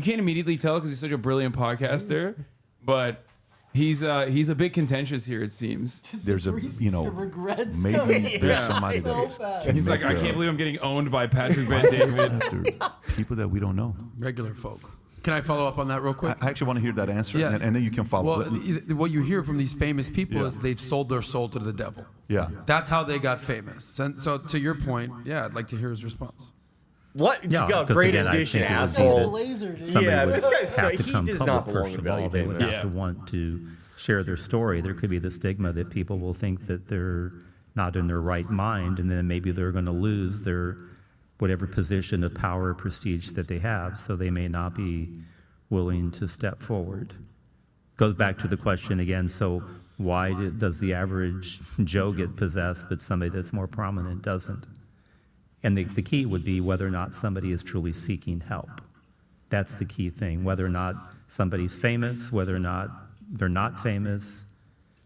immediately tell because he's such a brilliant podcaster, but he's a bit contentious here. It seems there's maybe there's somebody that's. He's like, I can't believe I'm getting owned by Patrick Bet David. People that we don't know, regular folk. Can I follow up on that real quick? I actually want to hear that answer, and then you can follow. Well, what you hear from these famous people is they've sold their soul to the devil. Yeah. That's how they got famous. And so to your point, I'd like to hear his response. What? Yeah, great addition, asshole. Somebody would this guy's have to he come does public, not belong first in of all. They would valuetainment. have to want to share their story. There could be the stigma that people will think that they're not in their right mind, and then maybe they're going to lose their whatever position of power or prestige that they have, so they may not be willing to step forward. Goes back to the question again, so why does the average Joe get possessed, but somebody that's more prominent doesn't? And the key would be whether or not somebody is truly seeking help. That's the key thing, whether or not somebody's famous, whether or not they're not famous.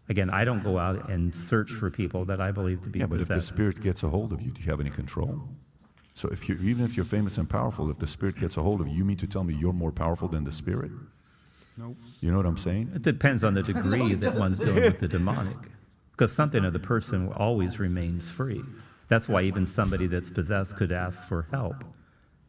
Again, I don't go out and search for people that I believe to be But if the possessed. spirit gets a hold of you, do you have any control? So even if you're famous and powerful, if the spirit gets a hold of you, you mean to tell me you're more powerful than the spirit? Nope. You know what I'm saying? It depends on the degree that one's dealing with the demonic. Because something of the person always remains free. That's why even somebody that's possessed could ask for help.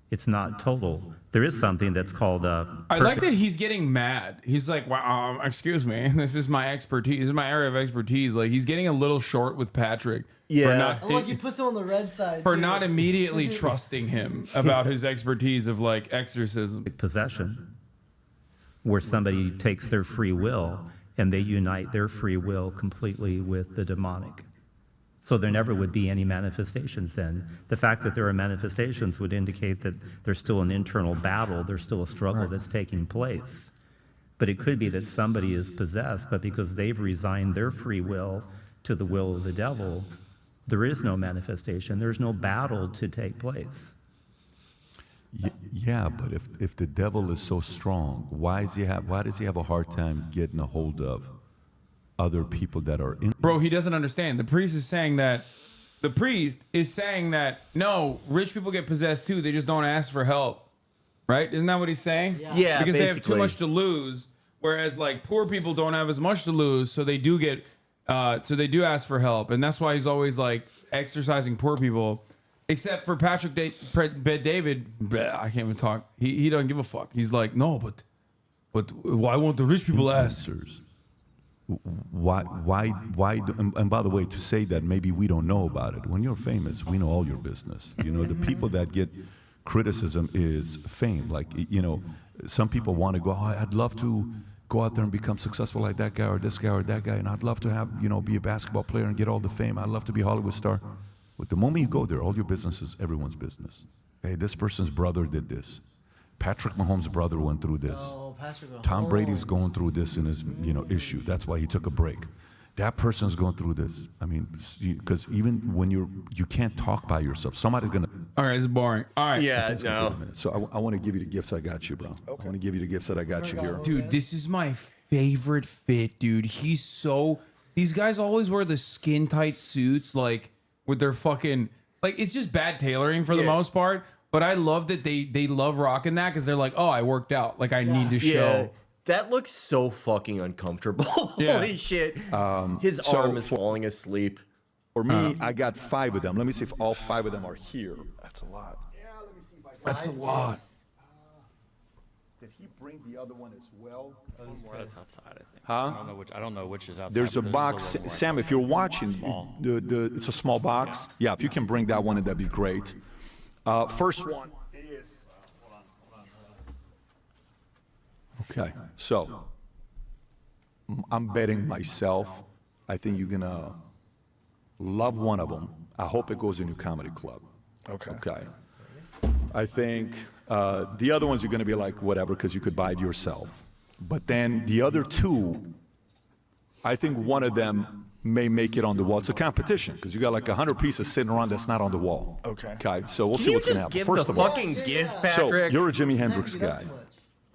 It's not total. There is something that's called I like that he's getting mad. He's like, wow, excuse me, this is my expertise. This is my area of expertise. Like, he's getting a little short with Patrick. Yeah. Oh, look, you put him on the red side. For too. not immediately trusting him about his expertise of, like, exorcism. possession, where somebody takes their free will and they unite their free will completely with the demonic. So there never would be any manifestations then. The fact that there are manifestations would indicate that there's still an internal battle, there's still a struggle that's taking place. But it could be that somebody is possessed, but because they've resigned their free will to the will of the devil, there is no manifestation, there's no battle to take place. Yeah, but if the devil is so strong, why does he have a hard time getting a hold of other people that are in? Bro, he doesn't understand. The priest is saying that no, rich people get possessed too. They just don't ask for help. Right? Isn't that what he's saying? Yeah, because they have too basically. much to lose, whereas like poor people don't have as much to lose, so they do get so they do ask for help. And that's why he's always like exercising poor people. Except for Patrick David, I can't even talk. He doesn't give a fuck. He's like, no, but why won't the rich people ask? Why? And by the way, to say that maybe we don't know about it. When you're famous, we know all your business. You know, the people that get criticism is fame. Like, you know, some people want to go, oh, I'd love to go out there and become successful like that guy or this guy or that guy, and I'd love to have, you know, be a basketball player and get all the fame. I'd love to be a Hollywood star. But the moment you go there, all your business is everyone's business. Hey, this person's brother did this. Patrick Mahomes' brother went through this. Oh, Patrick Mahomes. Tom Brady's going through this in his, you know, issue. That's why he took a break. That person's going through this. I mean, because even when you can't talk by yourself. Somebody's gonna. All right, it's boring. All right. Yeah, no. So I want to give you the gifts I got you, bro. Okay. I want to give you the gifts that I got you here. Dude, this is my favorite fit, dude. He's so. These guys always wear the skin tight suits, like with their fucking. Like, it's just bad tailoring for the most part. But I love that they love rocking that because they're like, oh, I worked out. Like, I need to show. That looks so fucking uncomfortable. Yeah. Holy shit. His arm is falling asleep. For me, I got 5 of them. Let me see if all 5 of them are here. That's a lot. That's a lot. Did he bring the other one as well? That's outside, I think. Huh? I don't know which is outside. There's a but box. this is more Sam, if you're watching, small. it's a small box. Yeah, if you can bring that one in, that'd be great. First one. Okay, so I'm betting myself. I think you're gonna love one of them. I hope it goes in your comedy club. Okay. Okay. I think the other ones are gonna be like whatever because you could buy it yourself. But then the other 2, I think one of them may make it on the wall. It's a competition because you got like 100 pieces sitting around that's not on the wall. Okay. Okay. So we'll Can see you what's gonna just happen. give First the of all, fucking gift, so Patrick? you're a Jimi Hendrix guy,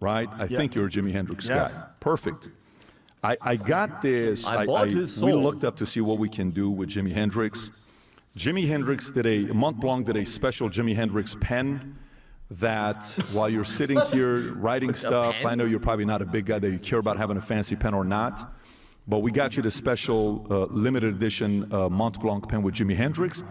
right? I Yes. think you're a Jimi Hendrix Yes. guy. Perfect. I got this. I bought his we soul. looked up to see what we can do with Jimi Hendrix. Jimi Hendrix did a Montblanc did a special Jimi Hendrix pen that while you're sitting here writing stuff, I know you're probably not a big guy that you care about having a fancy pen or not, but we got you the special limited edition Montblanc pen with Jimi Hendrix.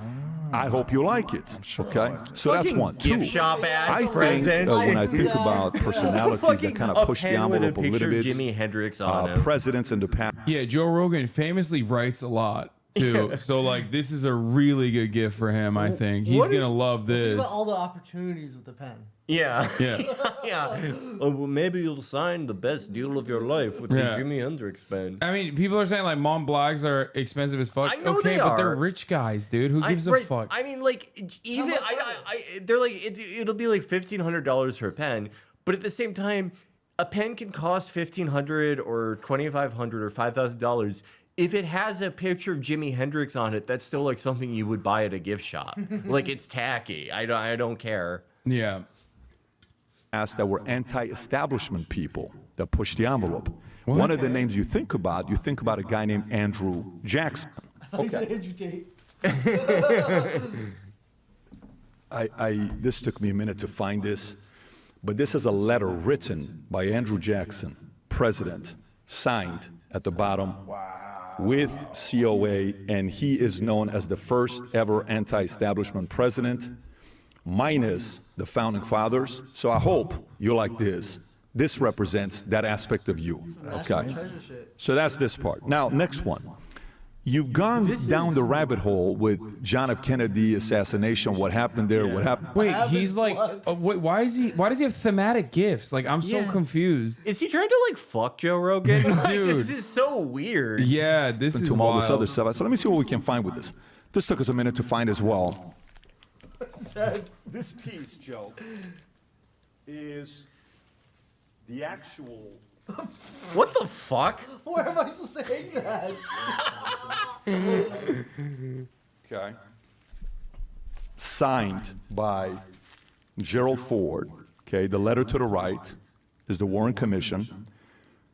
I hope you like it. Okay, so that's Fucking one. gift 2, shop ass I think present. when I think about personalities that kind of push the envelope a little bit, Jimi Hendrix on it. presidents in the past. Yeah, Joe Rogan famously writes a lot too. So like, this is a really good gift for him. I think he's What gonna love Think this. about all the opportunities with the pen. Yeah. Yeah. Yeah. Oh, well, maybe you'll sign the best deal of your life with the Jimi Hendrix pen. I mean, people are saying like Mont Blancs are expensive as fuck. I know okay, they but they're are. rich guys, dude. Who gives a fuck? I mean, like, even they're like it'll be like $1,500 for a pen, but at the same time, a pen can cost $1,500 or $2,500 or $5,000. If it has a picture of Jimi Hendrix on it, that's still like something you would buy at a gift shop. Like, it's tacky. I don't care. Yeah. That were anti-establishment people that pushed the envelope. One of the names you think about a guy named Andrew Jackson. Andrew Tate. This took me a minute to find this, but this is a letter written by Andrew Jackson, president, signed at the bottom with COA, and he is known as the first ever anti-establishment president, minus the founding fathers. So I hope you like this. This represents that aspect of you. Okay. So that's this part. Now, next one. You've gone down the rabbit hole with John F. Kennedy assassination. What happened there? What happened? Wait, he's like, wait, why does he have thematic gifts? Like, I'm so confused. Is he trying to like fuck Joe Rogan? Like, Dude. this is so weird. Yeah, this is all this wild. other stuff. So let me see what we can find with this. This took us a minute to find as well. This piece, Joe, is the actual. What the fuck? Where am I supposed to hang that? Okay. Signed by Gerald Ford. Okay, the letter to the right is the Warren Commission.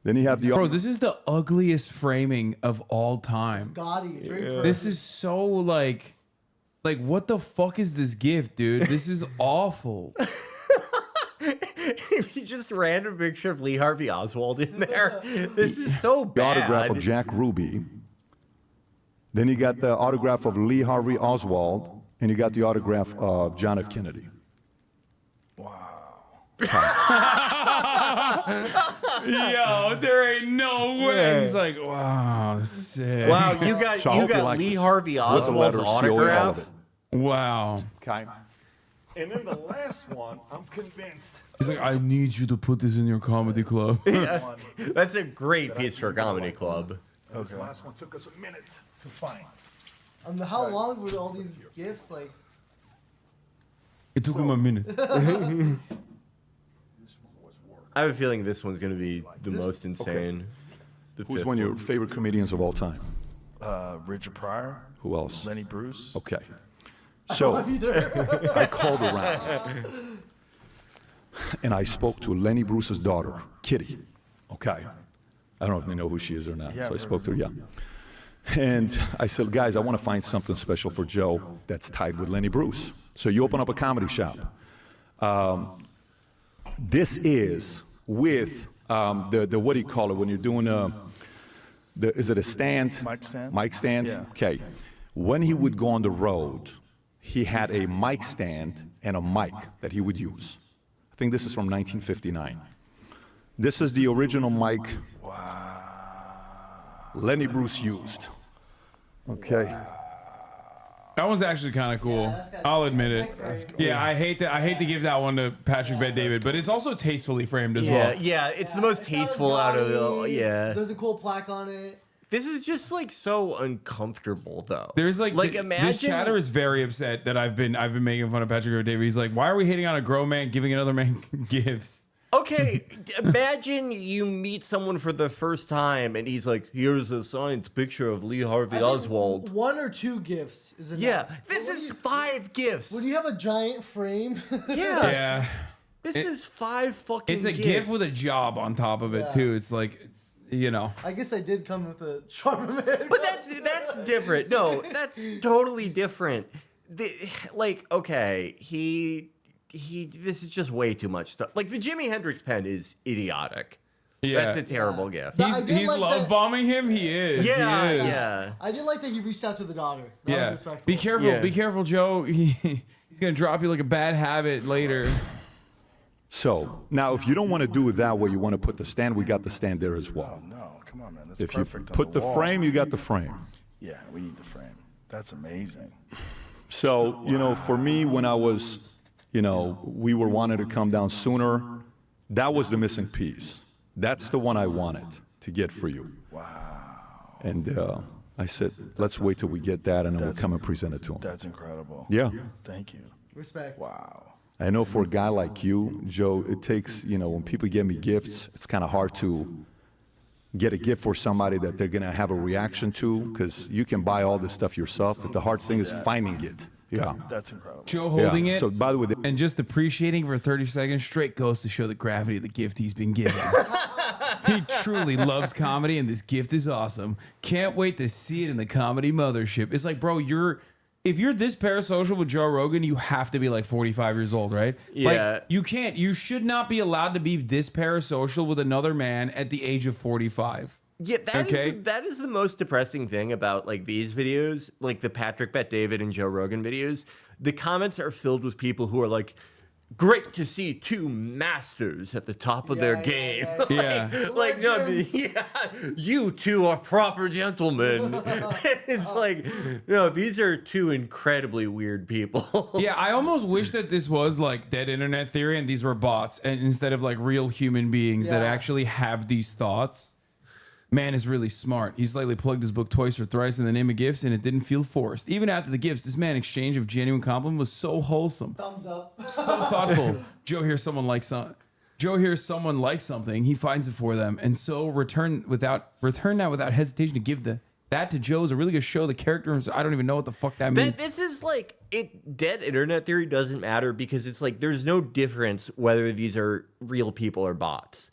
Then you have the. Bro, this is the ugliest framing of all time. Gaudy. It's very This is so like what the fuck is this gift, dude? This is awful. He just ran a picture of Lee Harvey Oswald in there. This is so The bad. autograph of Jack Ruby. Then you got the autograph of Lee Harvey Oswald, and you got the autograph of John F. Kennedy. Yo, there ain't no way. He's like, wow, sick. Wow, you got So I hope you like Lee this. Harvey With the Oswald's letters, COA, all of autograph. it. Wow. Okay. And then the last one, I'm convinced. He's like, I need you to put this in your comedy club. Yeah, that's a great piece for a comedy club. Okay. The last one took us a minute to find. How long were all these gifts? Like, It took him a minute. I have a feeling this one's going to be the most insane. The Who's fifth one of your favorite comedians of all time? Richard Pryor. Who else? Lenny Bruce. Okay. So I don't have either. I called around and I spoke to Lenny Bruce's daughter, Kitty. Okay. I don't know if they know who she is or not. So I spoke to her, yeah. And I said, guys, I want to find something special for Joe that's tied with Lenny Bruce. So you open up a comedy shop. This is with the what do you call it when you're doing is it a stand? Mic stand. Mic stand? Yeah. Okay. When he would go on the road, he had a mic stand and a mic that he would use. I think this is from 1959. This is the original mic Lenny Bruce used. Okay. That one's actually kind of cool. I'll admit it. Yeah, I hate to give that one to Patrick Bet-David, but it's also tastefully framed as well. Yeah, it's the most tasteful out of it. Yeah. There's a cool plaque on it. This is just like so uncomfortable though. There's like imagine this chatter is very upset that I've been making fun of Patrick Bet-David. He's like, why are we hating on a grown man giving another man gifts? Okay, imagine you meet someone for the first time and he's like, here's a signed picture of Lee Harvey Oswald. One or two gifts is enough. Yeah, this is 5 gifts. When you have a giant frame. Yeah. This is 5 fucking It's a gifts. gift with a job on top of it too. It's like you know. I guess I did come with a Charmin. But that's different. No, that's totally different. Okay, this is just way too much stuff. Like the Jimi Hendrix pen is idiotic. Yeah. That's a terrible gift. He's like love that- bombing him. He is. Yeah, He is. yeah. I did like that he reached out to the daughter. That Yeah. was respectful. Be careful. Yeah. Be careful, Joe. He's gonna drop you like a bad habit later. So now, if you don't want to do it that way, you want to put the stand. We got the stand there as well. No, come on, man. That's If you perfect on put the wall. frame, you got the frame. Yeah, we need the frame. That's amazing. So, for me, when I was, we were wanting to come down sooner, That was the missing piece. That's the one I wanted to get for you. Wow. And I said, let's wait till we get that, and then we'll come and present it to him. That's incredible. Yeah. Thank you. Respect. Wow. I know for a guy like you, Joe, it takes, when people give me gifts, it's kind of hard to get a gift for somebody that they're going to have a reaction to, because you can buy all this stuff yourself, but the hard thing is finding it. Yeah. That's incredible. Joe holding it. So, by the way, and just appreciating for 30 seconds straight goes to show the gravity of the gift he's been given. He truly loves comedy, and this gift is awesome. Can't wait to see it in the comedy mothership. It's like, bro, if you're this parasocial with Joe Rogan, you have to be like 45 years old, right? Yeah. Like, you should not be allowed to be this parasocial with another man at the age of 45. Yeah, that is the most depressing thing about like these videos, like the Patrick Bet David and Joe Rogan videos. The comments are filled with people who are like, great to see two masters at the top of their game. Like, no, you two are proper gentlemen. It's like, no, these are two incredibly weird people. Yeah, I almost wish that this was like dead internet theory and these were bots, and instead of like real human beings that actually have these thoughts. Man is really smart. He slightly plugged his book twice or thrice in the name of gifts, and it didn't feel forced. Even after the gifts, this man's exchange of genuine compliment was so wholesome. Thumbs up. So thoughtful. Joe hears someone like something, he finds it for them, and so return now without hesitation to give that to Joe is a really good show. The characters, I don't even know what the fuck that means. This is like dead internet theory doesn't matter because it's like there's no difference whether these are real people or bots.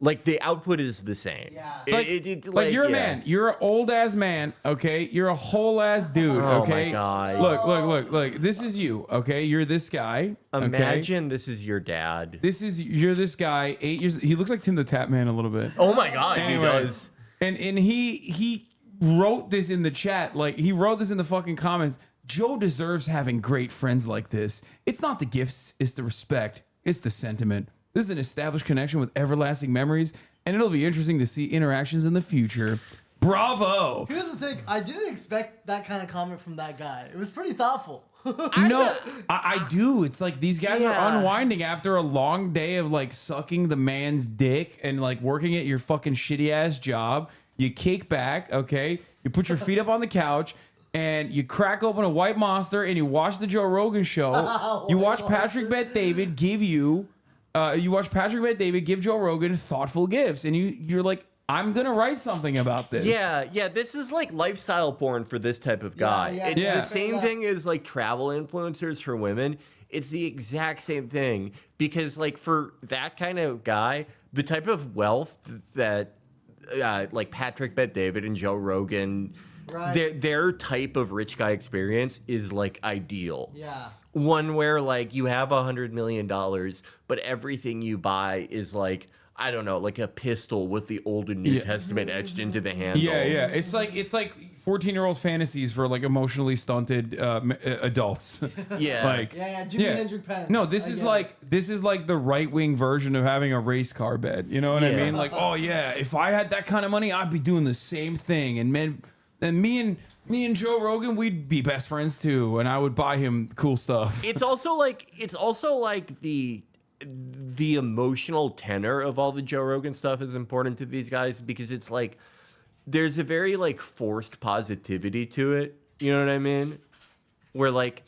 Like, the output is the same. Yeah. Like you're a man. You're an old-ass man, okay? You're a whole-ass dude, okay? Oh, my God. Look. This is you, okay? You're this guy, Imagine this is your dad. You're this guy, 8 years... He looks like Tim the Tap Man a little bit. Oh, my God, he does. And he wrote this in the chat. Like, he wrote this in the fucking comments. Joe deserves having great friends like this. It's not the gifts, it's the respect. It's the sentiment. This is an established connection with everlasting memories, and it'll be interesting to see interactions in the future. Bravo! Here's the thing. I didn't expect that kind of comment from that guy. It was pretty thoughtful. I do. It's like these guys are unwinding after a long day of like sucking the man's dick and like working at your fucking shitty ass job. You kick back, okay? You put your feet up on the couch and you crack open a white monster and you watch the Joe Rogan show. You watch Patrick Bet David give you... give Joe Rogan thoughtful gifts, and you're like, I'm gonna write something about this. Yeah. This is like lifestyle porn for this type of guy. It's the same thing as like travel influencers for women. It's the exact same thing because like for that kind of guy, the type of wealth that like Patrick Bet David and Joe Rogan, their type of rich guy experience is like ideal. Yeah. One where like you have $100 million, but everything you buy is like, I don't know, like a pistol with the Old and New Testament etched into the handle. Yeah. It's like 14-year-old fantasies for like emotionally stunted adults. Yeah. Jimi Hendrix pens. No, this is like the right-wing version of having a race car bed. You know what I mean? Like, oh yeah, if I had that kind of money, I'd be doing the same thing. And me and Joe Rogan, we'd be best friends too, and I would buy him cool stuff. It's also like the emotional tenor of all the Joe Rogan stuff is important to these guys because it's like there's a very like forced positivity to it. You know what I mean? Where like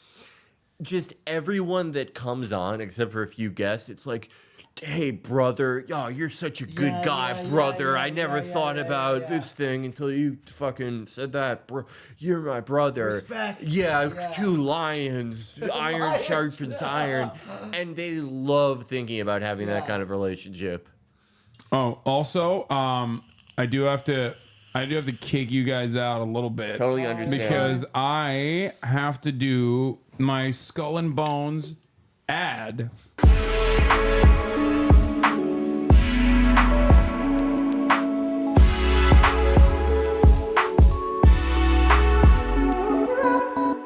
just everyone that comes on, except for a few guests, it's like, hey, brother, you're such a good guy, brother. I never thought about this thing until you fucking said that, bro. You're my brother. Respect. Two lions, iron sharpens iron. And they love thinking about having that kind of relationship. Oh, also, I do have to kick you guys out a little bit. Totally understand. Because I have to do my Skull and Bones ad